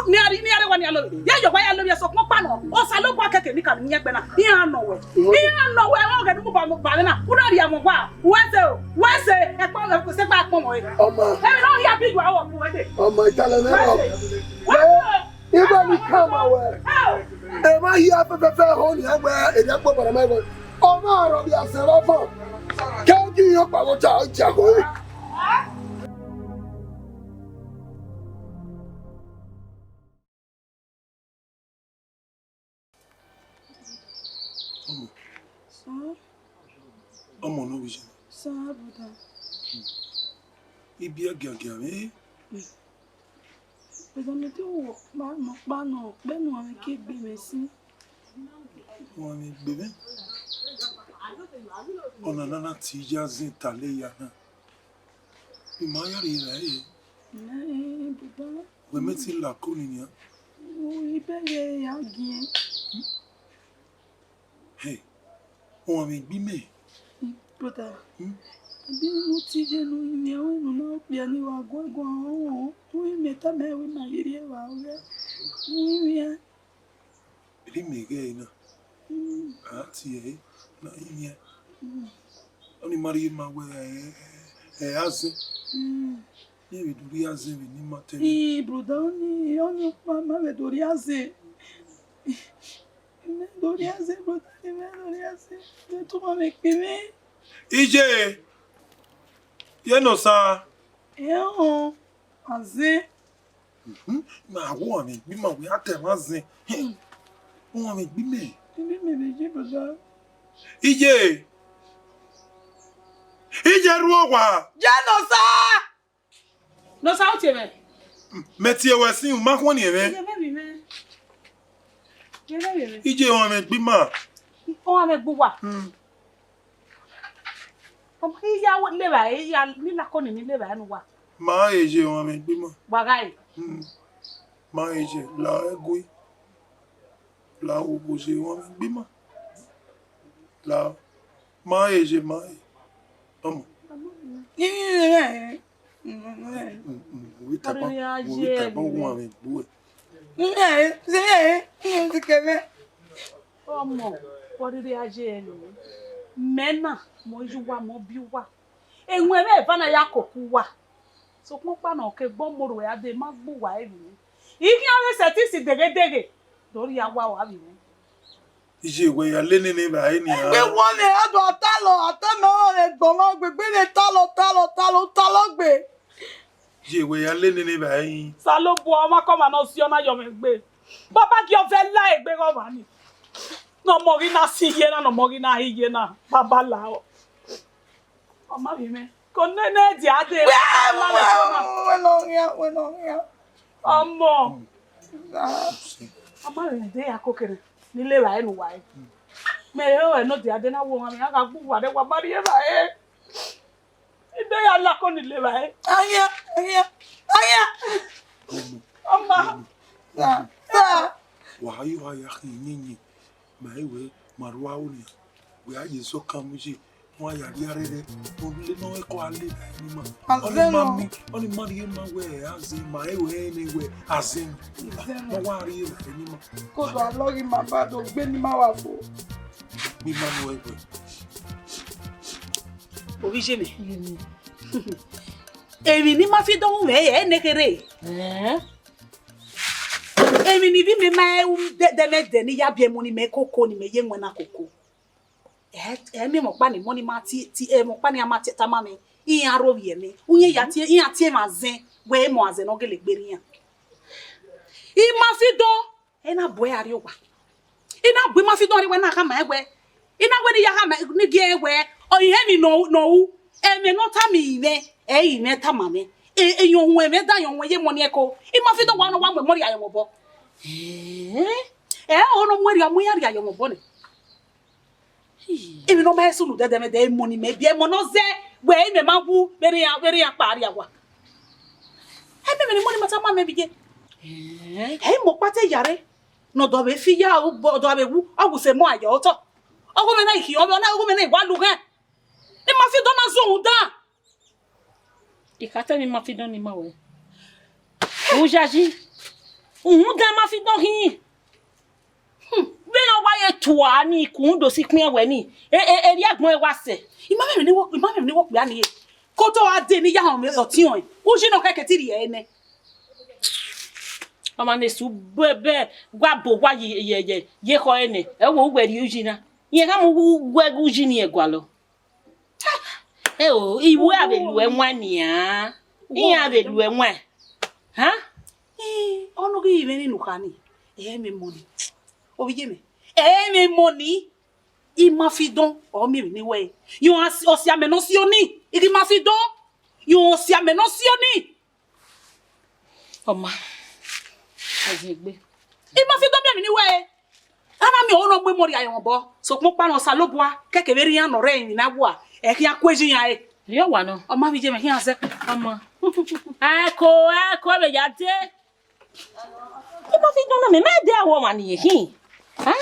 ni ari wa ni alo. Ya yo wa ya lo so papa no. O salobo akeke ni ka ni negbe na. Ya no we. Ya no we o ge mu ba na. Una ri amon wa. Wese e pa ko se pa pon mo e. Emi no ya bi wa o mo we de. Ọmọ ìtàlẹ̀ náà ibà mi ká máa wẹ̀ ẹ má yí afẹ́fẹ́fẹ́ hàn ní ẹgbẹ́ èdè ẹgbẹ́ bọ̀dọ̀ mẹ́rin ọmọ àrọ̀ bí àṣẹ lọ́fọ̀ kẹ́ńkì yóò pàwọ́ jà ó jà kó e. Ọmọ náà wíṣẹ. Sáà bùdá. Ibi agàgà mi. Pero me dio mano, bem homem que bem assim. Homem bem. Ona nana tija zentale ya na. Imayari la e. Né, baba. We meti la koninya. O ibeye ya gien. Hey. Homem bime. Baba. Abi no tije no imi awe no na opia ni wa gwagwa o. O imi ta me we na yiri wa o. Imi. Ele mege ina. Ati e na imi. Oni mari ma we aze. Ni we duri aze we ni mate. Broda oni ma we duri aze. Me duri aze broda, me duri aze. De tu ma me kime. Ije. Yeno sa. Yo, aze. Ma wo mi bi ma we ate aze. Wo mi bi me. Bi me beje broda. Ije. Ije ruwa. Jeno sa. No sa o tie me. Meti e wesin ma ko ni e me. Je me bi me. Je me bi me. Ije wo mi bi ma. O wa me gbo wa. Ọmọ iya wo le ba iya ni la ko ni le ba nu wa. Ma eje wo mi bi ma. Wa gai. Ma eje la egui. La ugo je wo mi bi ma. La ma eje ma. Omo. We tapa wo mi bu. Ọmọ, orire aje enu. Mena mo yuwa mo biwa. Enwe be fa na yakoku wa. So pon pa na ke gbo moro ya de ma gbo wa e mi. Iki ave setisi degedege. Dori ya wa wa mi. Ije we ya lene ne ba ni Gbe ya. won le ado atalo atamo le gbon gbe le talo gbe. Ije we ya lene ne ba yin. Salobu ọmọ kọ́ máa ná sí ọ́nà yọ̀mẹ̀ gbé. Bàbá kí ọ fẹ́ lá ẹgbẹ́ kọ́ máa ní. Nà mọ̀rí náà sí iye náà, nà mọ̀rí náà iye náà. Bàbá là ọ́. Ọmọ mi mẹ́. Kò ní ẹ̀dì adé. We no ria. Ọmọ. Ọmọ rẹ̀ dé àkókèrè nílé wa ẹnu wa ẹ̀. Mẹ́rin ẹ̀ náà dì adé náà wọ wọn mi. Àgà gbúgbù adé wa bá rí ẹ̀ bá ẹ̀. Ìdé yà lákọ́ nílé wa ẹ̀. Aya. Ọmọ. Sa. Wa ayo aya kinyi. Ma ewe marwa oni. We aye so kamuji. Wọ́n yà rí arẹ́rẹ́ orílẹ̀ náà ẹ̀kọ́ alẹ́ ní ma ọ̀nì mọ́rí yẹn máa wẹ̀ azẹ́ ma ẹ̀wẹ̀ ẹ̀ẹ́nì wẹ̀ azẹ́ wọ́n wá rí ẹ̀rẹ́ ní ma. Kódò alọ́rí máa bá dò gbé ní máa wà fò. Bí máa nù ẹ̀wẹ̀. Orí ṣe mi. Èmi ni máa fi dánwò ẹ̀ nẹ́kẹ̀rẹ́. Èmi ni bí mi máa dẹ́mẹ́dẹ́ ní yábí ẹmu ni mẹ́ kókó ni mẹ́ yé wọn náà kókó. Mi mo pa ni money ma ti mo pa ni ama ti ta ma mi iyan ro wie mi unye ya ti iyan ti ma zen we mo azen no gele gberi yan I ma fi don na boy ari owa ina boy ma fi don ri we na ka ma egwe ina we ni ya ha ma ni gi egwe o ihe mi no me no ta mi me ta ma me eyon hu me da yon we ye money eko I ma fi don wa no wa mo ri ayo mo bo ono mo ri amu ya ri ayo mo bo ni Emi no ma sunu dedeme de money me bia mo no ze we me ma wu bere ya pari awa. Me ni money mata ma me bije. Mo pate yare. No do be fi ya o do be wu ogu se mo ayo to. Ogu me na iki o na ogu me na igwa lu gan. E ma fi do na zo un da. Ikata mi ma fi do ni ma we. O jaji. Un da ma fi do hin. Beno wa ye toa ni kun do si pin ewe ni eri agbon e wa se ima me ni wo pe ani e ko to ade ni ya hàn me oti on o je no keke ti ri e ne o ma ne su bebe gwa bo wa ye ko ene e wo gwe ri uji na ye ka mu gwe uji ni e gwa lo o iwe abelu enwa ni a iya abelu enwa ha onu gi ibe ni nukani me money Obiye me. Me money. I ma fi don. O mi ni we. Yo osi ameno si oni. I ma fi don. Yo osi ameno si oni. Oma. Ajegbe. I ma fi don mi ni we. Ana mi ono gbe mori ayo bo. So pon pa no salobua. Keke beri yan no re ni na bua. E ki akweji yan e. Yo wa no. Oma bi je me yan se. Oma. Ako be ya de. I ma fi don na me de awo ma ni hin. Ha?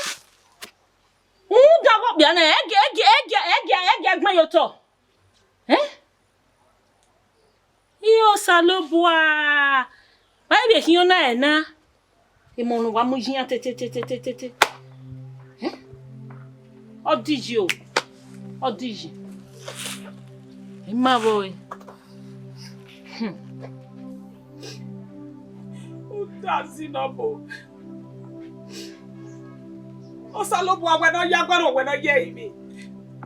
Dago bia na ege gbon yo to. Iyo salobua. Ba be hin na e na. Imonu wa mu jiyan tete. Odiji o. Odiji. Ima boy. Utazinabo. O salobua we no ya gboro we no ye imi.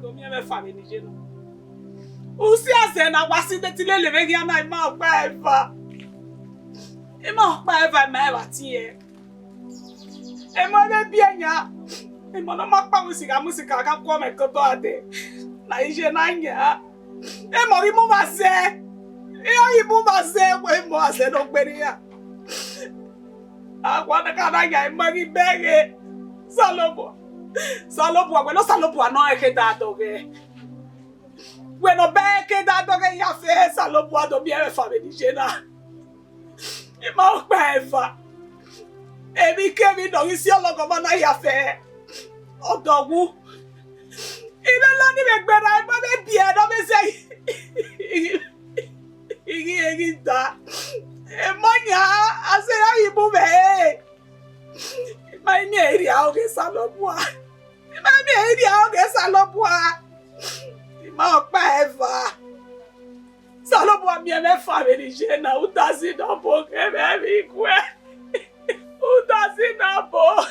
Do mi e fa mi ni je no. O si ase na wa si de ti le me gi na ima pa eva. Ima pa eva me wa ti e. E mo be bi enya. E mo no ma pa musika ka ko me ko to ade. Na ije na nya. E mo ri mo ma se. E o yi mo ma se we mo ase no gberi ya. Agwa na ka na ya imagi bege. Salobua we no salobua no eke da doge. We no beke da doge ya fe salobua do bi e fa me di jena. E ma o pa e fa. E mi ke mi do isi ologo ma na ya fe. Odowu. Ile lo ni me gbera e ba me bi e do me se. Igi da. E monya ase ya ibu be. My area oge salobua. My area oge salobua. Ma pa eva. Salobua mi me fa me ni jena utazi na bo ke me mi kwe. Utazi na bo.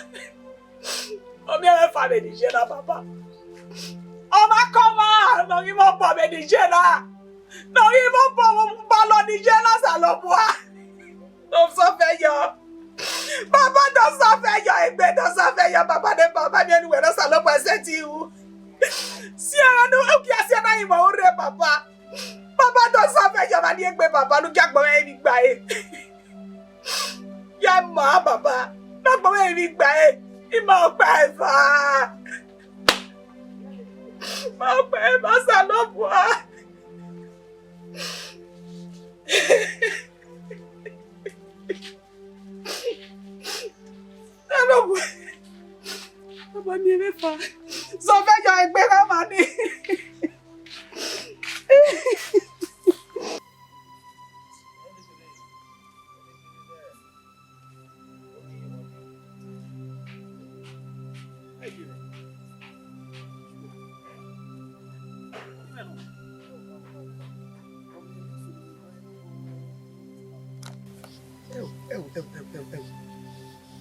O mi me fa fa me Nigeria papa. Oma koma no even pa me Nigeria. No even pa lo Nigeria salopwa. No so fe yo. Papa don't suffer your egbe, don't suffer your papa de papa ni anywhere no salopwa say to you. Si anu o ki ase na imo ore papa. Papa don't suffer your mani egbe papa lu ki agbo mi gba e. Ya ma papa. No gbo mi gba e. Imo pa e fa. Ma pa e ba salopwa. Hello. Baba mi me fa. So fe yo egbe ka ma ni.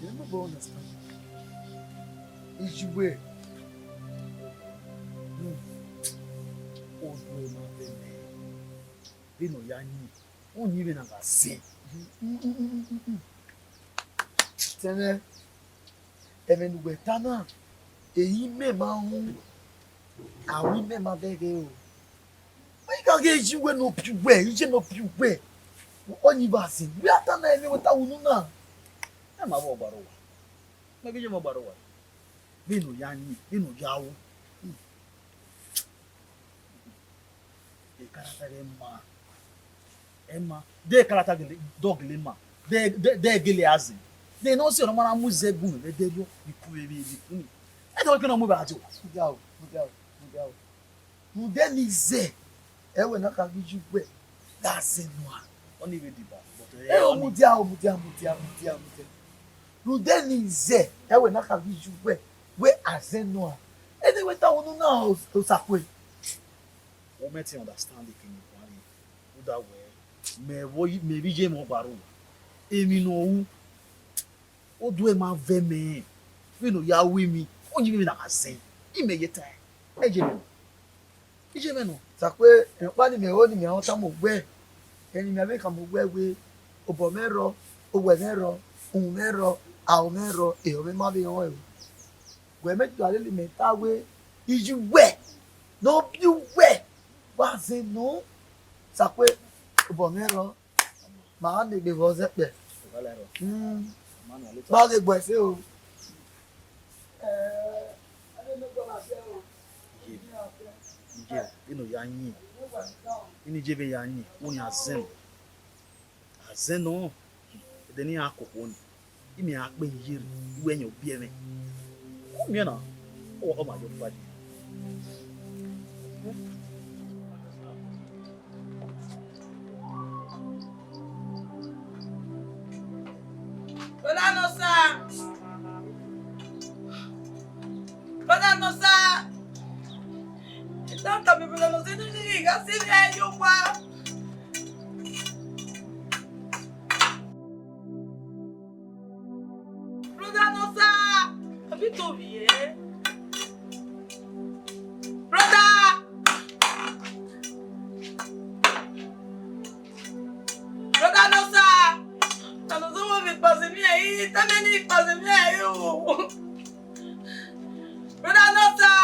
You never understand. Is you where? Oh, no, my baby. They know you're only even have a sin. Tene, even with Tana, a ime man, a women, my baby. Why can't get you when no pure? You should not pure. Only Bassin, we are done any with Auna. I'm a barrow. Maybe you're a barrow. We know Yanni, we know Yaw. Emma, they character dog lima, they Gileazzi. They know see no man Muzebu, they do be. I don't know about you. Go. Who then is there? I will not have you wait. That's it, one. Only with the back. Mudia. Who then is there? I will not have you wait. Where are they no? Anyway, I will know to Sakwe. What makes you understand the king of that way? Maybe Jim or Baru. Emi no. O do ma ve me. We know ya we me. Only me na say. Immediate. Ejeme no. Sakwe, npa ni me o ni me on ta mo gbe. Eni me ka mo gbe we obo mero, owe mero, un mero, a o mero, e o me ma be won e. Gbe me tu ale me ta we. Iju we. No you we. Wa se no. Sakwe obo mero. Ma ni be wo ze pe. Ba le gbo se o. You know, Yanni. In the Yanni, only a zen. A zen, no. Then you are cooking. You may have been here when you're being. You know, oh, my body. Tanta people não sei do que assim é eu pá. Brother nossa, habito vie. Brother nossa, tá nos ouvindo fazer minha aí, também nem fazer minha aí. Brother nossa.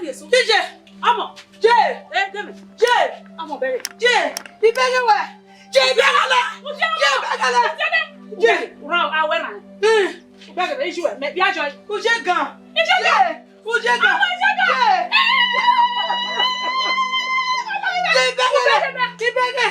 di eso. Je. Amo. Je. Deme. Je. Amo bere. Je. Ibere we. Je ibere. Je ibere. Je. Ura awera. Ibere issue me bi ajo. Ku je gan. Je. Ku je gan. Je. Ibere.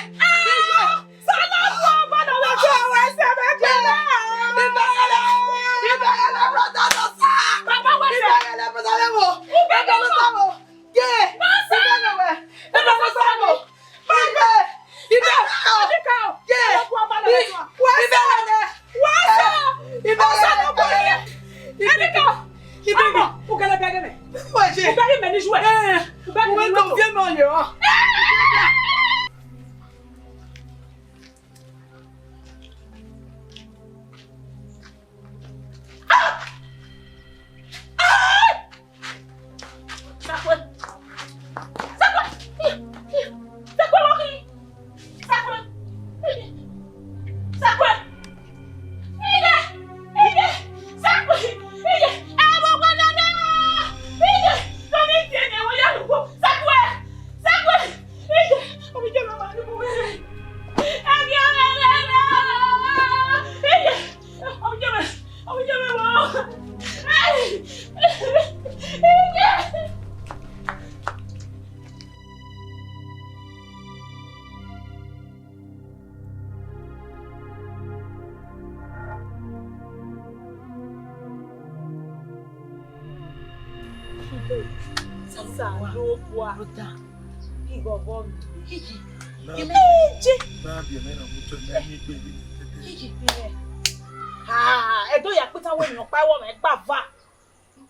Edo ya pita we no pa wo me gba va.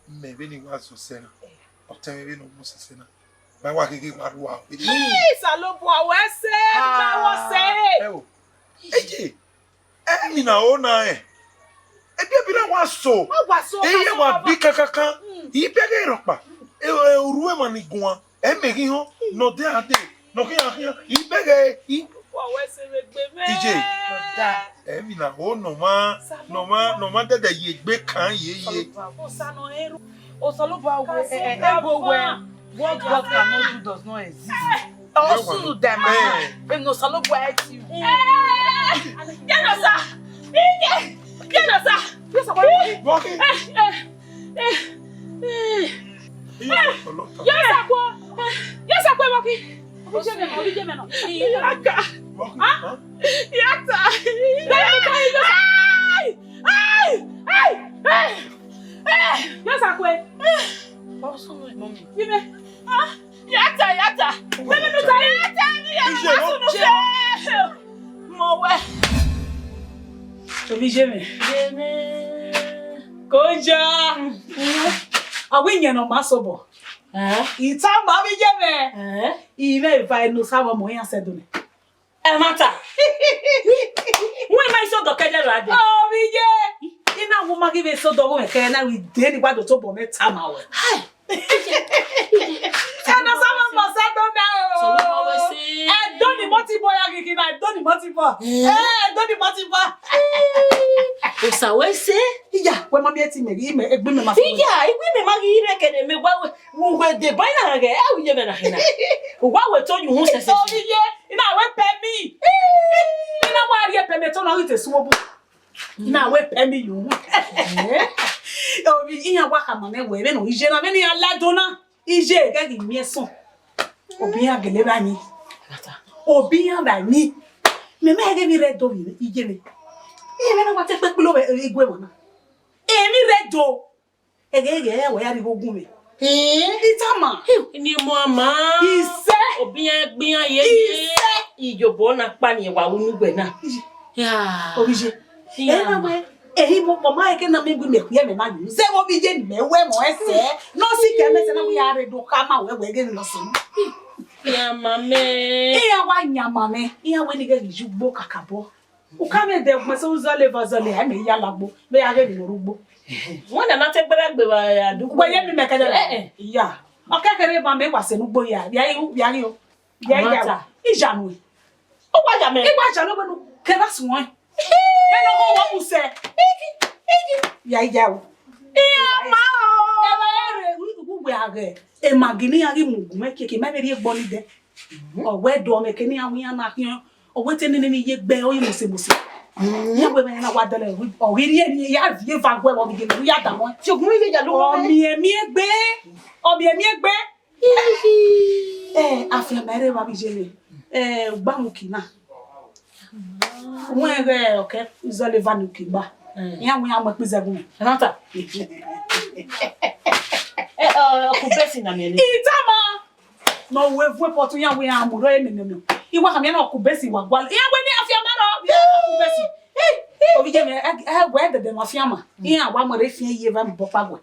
Me be ni wa so se na. O te me be no mo se na. Ma wa keke wa wa. Salobo awe se, ma wo se. O. Eji. Mi na o na e. E bi na wa so. Wa so. E ye wa bi kankan. I be ge ropa. E oruwe ma ni gun. E me gi ho no de ade. No ki ya I be ge I awe se me gbe me. DJ. Mi na o no ma dede ye gbe kan ye. O sano eru. Osalobo awe ego we. What God cannot do does not exist. Also them. No Osalobo eti. Genosa. Genosa. Yes, walking. Yes, akwa walking. Obije me no. Yaka. Ah? Yata. Yes, akwa. Also no mommy. Give ah, yata. Let me yata. Mowe. Obije me. Koja. Awinya no masobo. Ita ma bi jeme. Ime vai no sawa mo yan sedone. E mata. Why am I so dokede rade? Oh, bije. Ina wo ma give so do wo me ke na we dey ni gbado to bo meta ma we. Hi. Ana sama mo sedone o. So lo we si. E do ni moti boy agiki na do ni moti boy. Do ni moti boy. O sa we se? Iya, we ma bi eti me egbe me ma so. Iya, egbe me ma gi re kede me gwa we de boy na ge e we me na hina. O gwa we to you hu sese. So biye, ina we pe mi. Ina wa ri pe me to na we te suwo bu. Ina we pe mi you. O bi iya wa ka ma me we no ije na me ni aladona. Ije ga gi mi eson. Obi ya gele ba ni. Obi ya ba ni. Me ge mi re do mi ije me. Ime na wa te pe lo igwe mo na. Emi re do. Ege we ya ri ogun me. Itama. Ni mo ama. Ise. Obi ya gbin ayeye. Ijobo na pa ni wa onugbe na. Ya. Obije. Na we. Ehi mo po ma eke na me gbe me ku ye me na ni. Se obije ni me we mo ese. No si ke me se na we ya re do ka ma we ge ni no se. Ya mame. Iya wa nya mame. Iya we ni ge jugbo kakabo. O ka me de gbe so zole vazole ha me ya lagbo. Me ya ge ni rugbo. Wọ́n na te gbere wa àdúgbò ye mi me ka de iya o kekere ba me wase nu gbo ya bia ri o bia ya ijanu o wa ja me igba ja no gbenu ke ba sun won e no go wo muse ya o iya ma o e ba ere ugbo age e magini ari mugume keke me be gboni de o we do me kini awin na kian o we te ni ye gbe o yi mose ya we me na wa dele o ri ri ya vie va gwe o bi ge ya da mo ti ogun mi ja lo o mi egbe afia mere wa bi jele gba mu kina wọ́n rẹ̀ ọ̀kẹ́ ìzọ́lé vanuki gbà ìyàwó yà mọ̀ pé zẹ́gun ẹ̀nàtà ọkùn bẹ́sì nà mẹ́lẹ́ ìtàmà nà òwe fún ẹ̀pọ̀ tó yàwó yà mọ̀ lọ́yẹ̀ mẹ́mẹ́mẹ́ ìwà kàmí ẹ̀nà ọkùn bẹ́sì wà gbà ìyàwó ní àfíà mẹ́rọ ọkùn bẹ́sì òbí jẹ́ mi ẹ̀gbọ́ ẹ̀dẹ̀dẹ̀ mà fíà mà ìyàn àwọn amọ̀rẹ́ fi yé bá mi bọ́ pàgọ́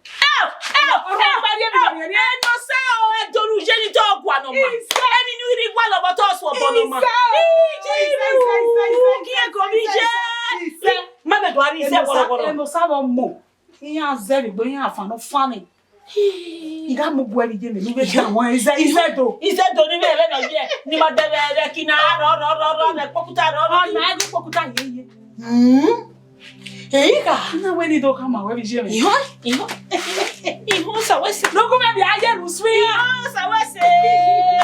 Eika, na we ni do kama we bi je me. Iho sawese. No go me bi aje lu swi. Iho sawese.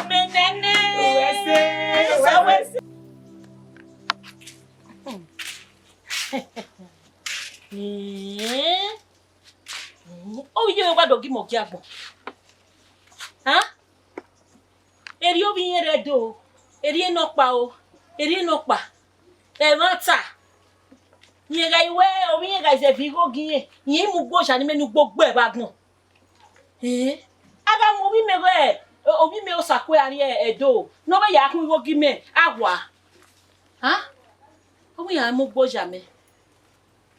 Menene. Sawese. O ye wa do gi mo gi agbon. Ha? Eri obi yen re do. Eri no pa o. Eri no pa. E mata. Yega iwe obi yega ise fi go giye yin mu gbo sha ni menu gbogbo e bagbon aga mo bi me go obi me o sakwe ari Edo no be ya kun go gi me agwa ha obi ya mu gbo sha me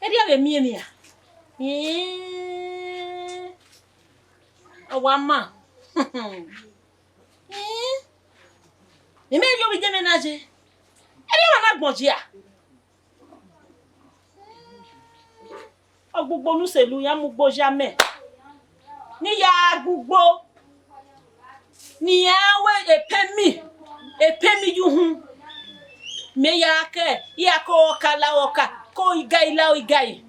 e dia be mi ni ya owa ma ni me yo bi je menaje e dia wa na gbon ji a gbogbo nuselu ya mu gbo jamais ni ya gbogbo ni ya we epemi yuhun me ya ke ya ko kala oka ko igai la igai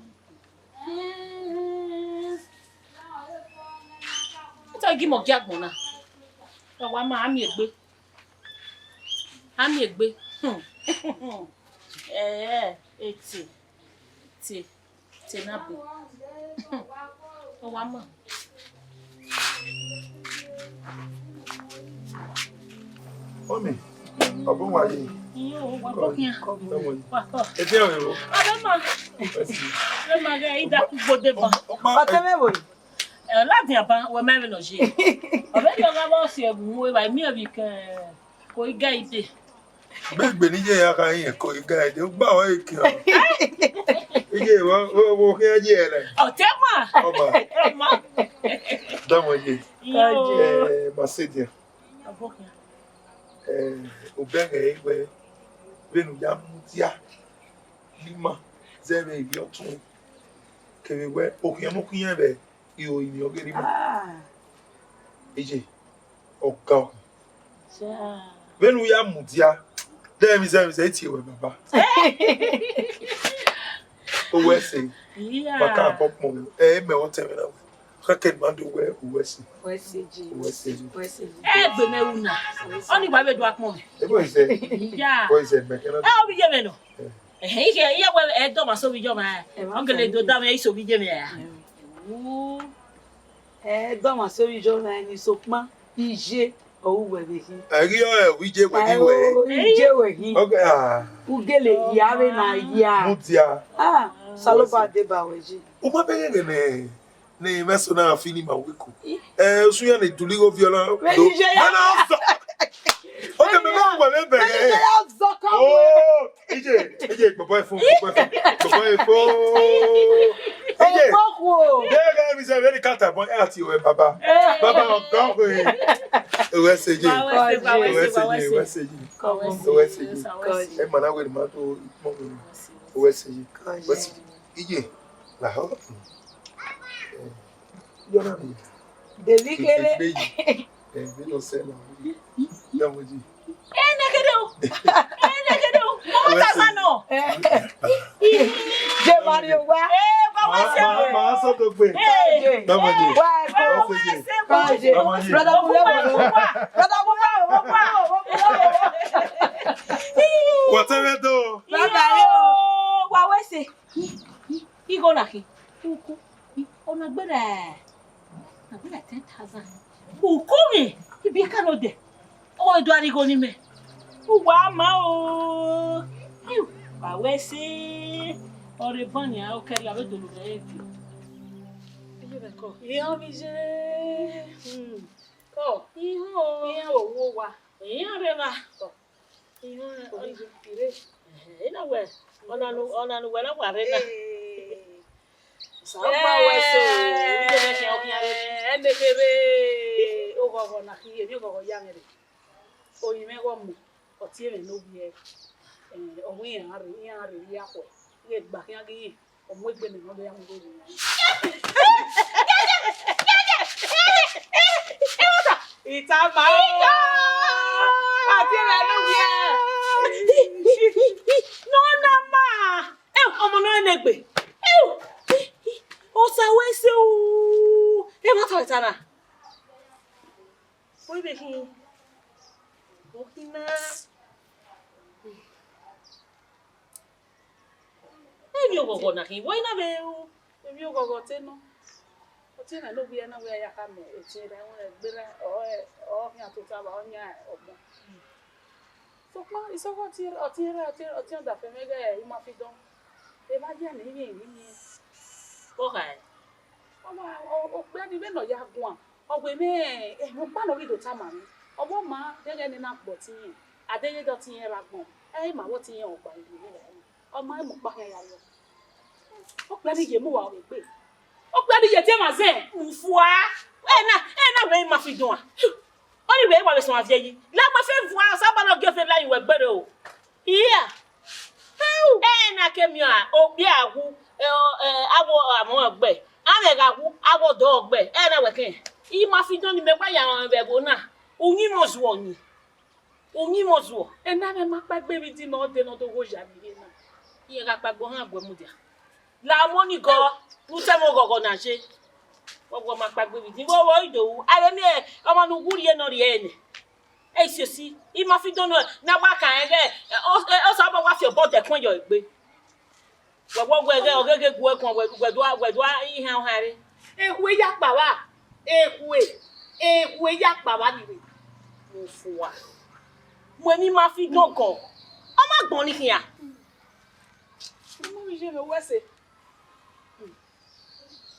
ta gi mo jagbon na wa ma ami egbe eti Tenabu. Oh, mama. Omi, abun wa yi. Iyo, wa bokin. Wa ko. E ti o ro. Adama. Le ma ga ida ku bode ba. O te me bo. La dia ba, we me no je. O be yo ga bo si egun we ba mi abi ke ko iga ide. Gbegbe ni je ya kan yin ko iga ide, o gba wa ike o. Ije wo ke je ele. O te ma. Oba. Damo je. Masedia. Abokin. O benge igbe. Benu ya mutia. Lima. Zebe ibi otun. Kewe okin mo kun be. Iyo ini ogeri ma. Ije. Oka. Ja. Benu ya mutia. Dem say ti we baba. O we say. Yeah. Baka pop mo. Me won tell me now. Kake man do we we say. We say ji. Gbe me una. Oni gba be do apon me. E boy say. Yeah. Boy say me kana. Obi je me no. Ike iya we do ma so bi jo ma. Ongele do da me iso bi je me ya. Do ma so bi jo na ni so pon ije o we be hi. Ari o wije we ni we. Ije we hi. Okay Ugele yare na ya. Mutia. Saloba de ba weji. O ma be ngene. Ne meso na fini ma weko. Suya ne tuligo viola. Do. Na so. Okay, me ma wale be. Oh, ije papa fo. Ije. There is a very cat boy at you baba. Baba go go. O se je. O se je. E mana we ma to mo. O se je. O se ije. La ho. Yona mi. Delikele. We don't say no. Damoji. Nekedo. Mo ta sano. Je Mario wa. Ba wa se. Ma so so to gbe. Hey. Come on. Brother Whatever do. Wa we say. Igo na ki. Uku. Ona gbere. Na gbere 10,000. Uku mi. Ibi ka no de. O edo arigo ni me. Uwa ma o. Wa we say. Ore bani a o keri a we do lo e fi. Iyo mi je. Ko. Iyo owo wa. Iyo re ba. Ko. Iyo ori pire. Ina we. Ona nu we na wa re na. Samba we so. Uri de ke o kiare. Ende kebe. O gogo na ki e gogo ya ngere. O ime go mu. O ti e no bi e. O wi ya ko. Ye gba ki agi. O mu egbe mi no do ya mu go ni. Ita ma o. Ati e no bi e. No na ma. Ọmọ no enegbe. O sa we se o. E ma to itana. Oi be hin. O kina. E mi o gogo na hin. Wo ina be o. E mi o gogo te no. O ti na lo bi na we ya ka me. E ti ra won egbera o mi atuta ba onya ogbon. So ma isoko ti da fe mega e ma fi don. E ba dia ni ni. Okay. O pe ni be no ya gun. Ogbe me mo pa no ri do ta ma mi. Obo ma gege ni na gbo ti yin. Adeye do ti yin ra gbon. E ma wo ti yin ogba ilu ni re. O ma mo pa yan ya yo. O pe ni je mo wa o pe. O pe ni je ti ma ze. Nfua. E na we ma fi don a. O ni we wa we so ma fi yi. La ma fe nfua sa ba no ge fe la yin we gbere o. Iya. Na kemi a obi agu awo amon ogbe amega gu awo do ogbe na weken I ma fi don ni me pa ya won be go na oyin mozuo ni oyin mozuo na me ma pa gbe bi di no de no to go ja mi na iye ga pa gbo han gbo mu dia la mo ni go nu te mo gogo na se gbogbo ma pa gbe bi di wo Idowu are mi omo nu guri e no ri ene si I ma fi don na ba kan o so ba wa fi obo de kon yo igbe gbogbo ege ogege gu ekon gwedu ihe ohare ehwe ya pa wa ehwe ya pa wa ni mo fuwa mo ni ma fi don kan o ma gbon ni kian mo mi je me wese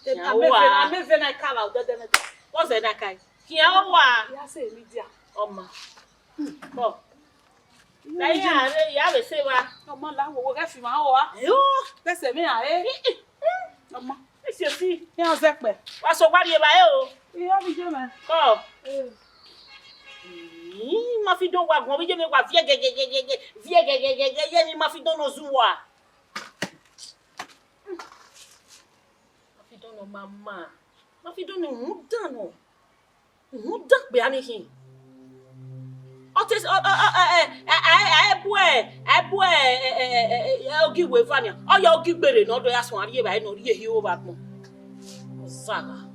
amefe na kala o dede what's that kai kian o wa ya se media Oma. Ko. Lai ya be se wa. Oma la wo ga fi ma ho wa. Yo, pese mi are. Oma. E se fi. E o se pe. Wa so gba ri e ba e o. Iyo bi je me. Ko. Ma fi don wa gon bi je me wa vie gege ni ma fi don no zuwa. Ma fi don no mama. Ma fi don no mudan no. Mudan pe ani hin. Otis ogiwe fania oya ogigbere no do ya so ari e ba no ri ehi o ba gbon saga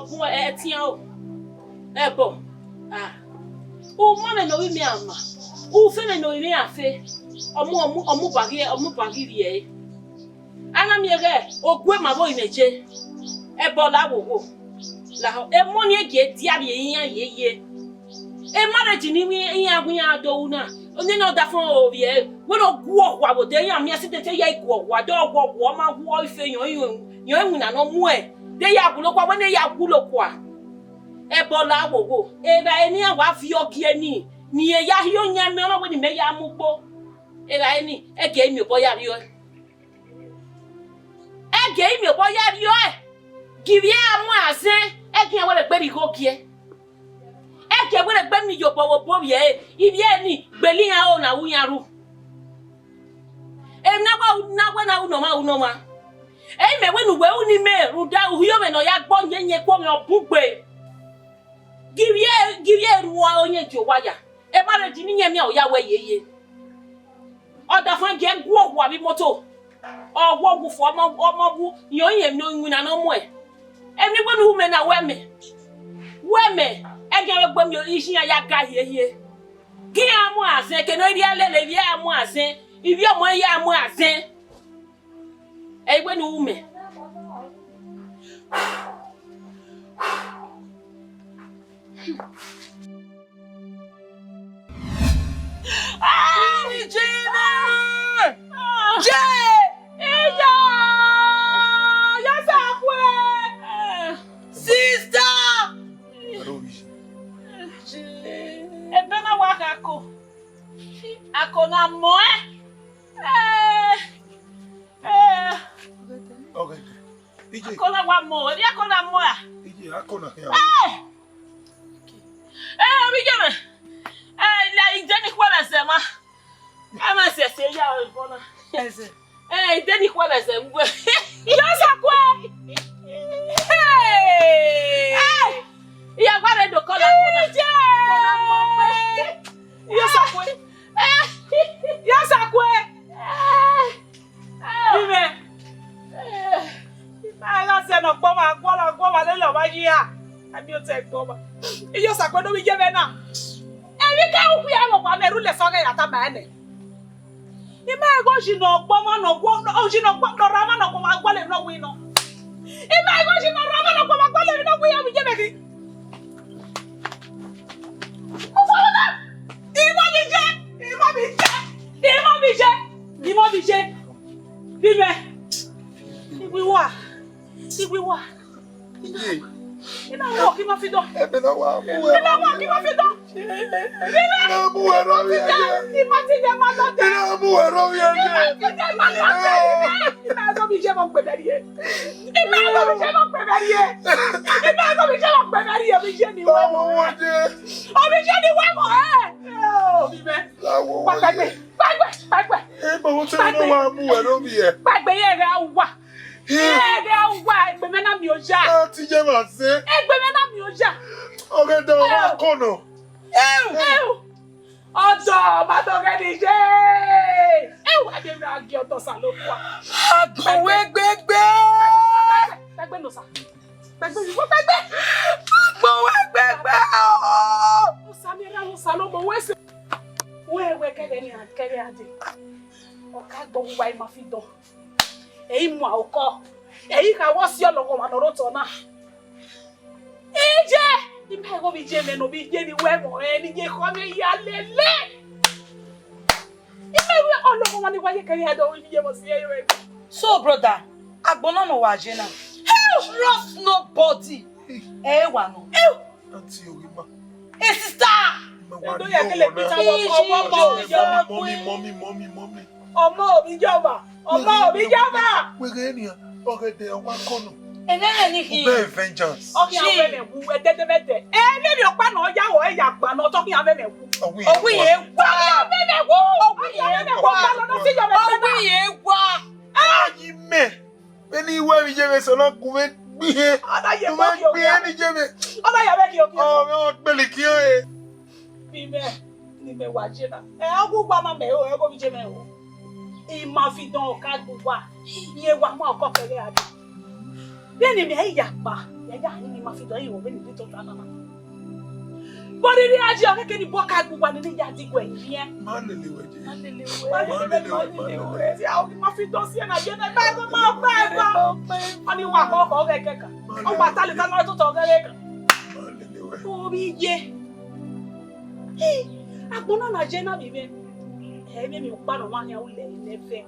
bu etian o ebo o mo me no wi mi ama o fe me no wi mi afe omu bagi ri e ana mi ege ogwe ma bo imeje Ebola wo la e mo ni ege ti ari eyan yeye e marriage ni wi yan agun yan do na oni no da fun o ye we no gu ogwa bo de yan mi asite te ya igu ogwa do ogwo ma gu ife yan emu na no mu e de ya gu lo kwa we ne ya gu lo kwa Ebola wo e ba eni awa fi ogi eni ni e ya hiyo nya mi ono we ni me ya mu gbo e ba eni ege mi bo ya ri o ege mi bo ya ri o Give amu asen eke we le gbe ri go kie eke we le gbe mi yo bowo bo ye ibi eni gbeli yan o na wu yan ru na uno ma e me we nu we uni me ru da uyo me no ya gbo yenye ko me obugbe give ye ru wa onye jo waya e marriage ni yen mi o ya we yeye Oda fun ge gwo wa bi moto. Owo gu fo omo yo yem no nwina no mo e. Emi gbonu hu me na weme. Weme e ge gbom yo isin ya ga hie. Ki amu asen ke no ri alele ri amu asen. Ibi omo ya amu asen. E gbonu hu me. Akona mo Okay. DJ. Akona wa mo, akona mo a. DJ, akona here. Mi jeme. La ideni kwala sema. Ama se ya bona. Yes. Ideni kwala sema. Yosa kwe. Hey! Ya kwale do kola kona. Yosa kwe. Yosa kwe. Bime. Ala se no gboma gboma le lo ba yi a. Abi o te gboma. Yosa kwe do mi je be na. Ebi ka u ya mo pa meru le so ga ya ta ma ene. Ime ego ji no gboma no gwo o ji no gbo rama no gboma gwo le no wi no. Ime ego ji no rama no gboma gwo le no wi ya mi je be ki. Mo fo na. Imo bi je. Bibe. Igwi wa. DJ. Ina wo ki ma fi do. Ebe na wa mu Ina wo ki ma fi do. Ina mu ero wi ade. Ima ti je ma do. Ina mu ero wi ade. Ina go bi je mo pe beri e. Ina go bi je mo pe beri e. Ina go bi je mo pe beri e bi je ni wo. Wo je. O bi je ni wo mo o bibe. Lawo. Pagbe. E bo wo te no wa mu ero wi e. Pagbe ye ra wa. Egbe me na mi o ja. Ah, ti je ma se. Egbe me na mi o ja. Oge do wa kono. Odo ma to ge ni je. Wa de mi agi odo sa lo kwa. Agbowe gbegbe. Pagbe no sa. Pagbe mi wo pagbe. Agbowe gbegbe. O sa mi ra o sa lo mo we se. We kede ni akere ade. O ka gbo wa ma fi don. Eyi mu awoko eyi ka wo si ologo ma noro to na ije imbe go bi je me no bi je ni we mo ni je ko me ya lele imbe we ologo ma ni wa je kere ado ni je mo si eyo e. So brother, agbona no wa je na. Trust nobody. Wa no. Auntie Orima. Sister. Ndo ya kele pita wo Mommy. Ọmọ obi jọba. Wege ni oge de wa kono. Enene ni ki. Be vengeance. Oki ave me wu ededebete. Me bi opa na oja wo ya gba na to ki ave me wu. Owi ye gwa. Ave me wu. Owi ye gwa. Owi ye gwa. Ayi me. Beni iwe mi je me so na ku me gbihe. Ada ye Mo mo ki o. gbihe ni je me. Ada ya be ki o. Oh, me pele ki o e. Bi me ni me wa je na. Agugba ma me o e go bi je me o. Ima fi don ka gugwa. Iye wa mo ko kere ade. Beni mi e ya pa. Ya ni ma fi don iwo beni bi to ta na. Body ni aji o keke ni boka gugwa ni ya digwe yin. Ma lele weje. Si a o ma fi don si na je na ba go ma ba. Ani wa ko keke ka. O wa tale ta no to kere ka. Ma lele we. O bi ye. Agbona na je na bibe. Mi pa no wa ya o le nefe.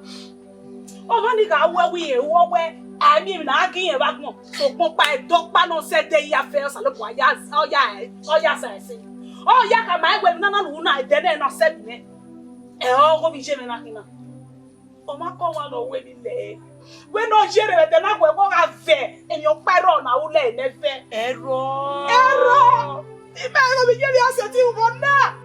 O ma ni ka wa wi e wo we ami na kin e ba gbon. So pon pa e do pa no se de ya fe o sa lo bo ya o ya sa se. O ya ka ma egbe na na nu na de na se bi e o go bi je me na kin na. O ma ko wa lo we ni le. We no je re de na gwe go ga ve emi o pa ro na o le nefe. Ero. Ibe go bi je bi ase ti u bo na.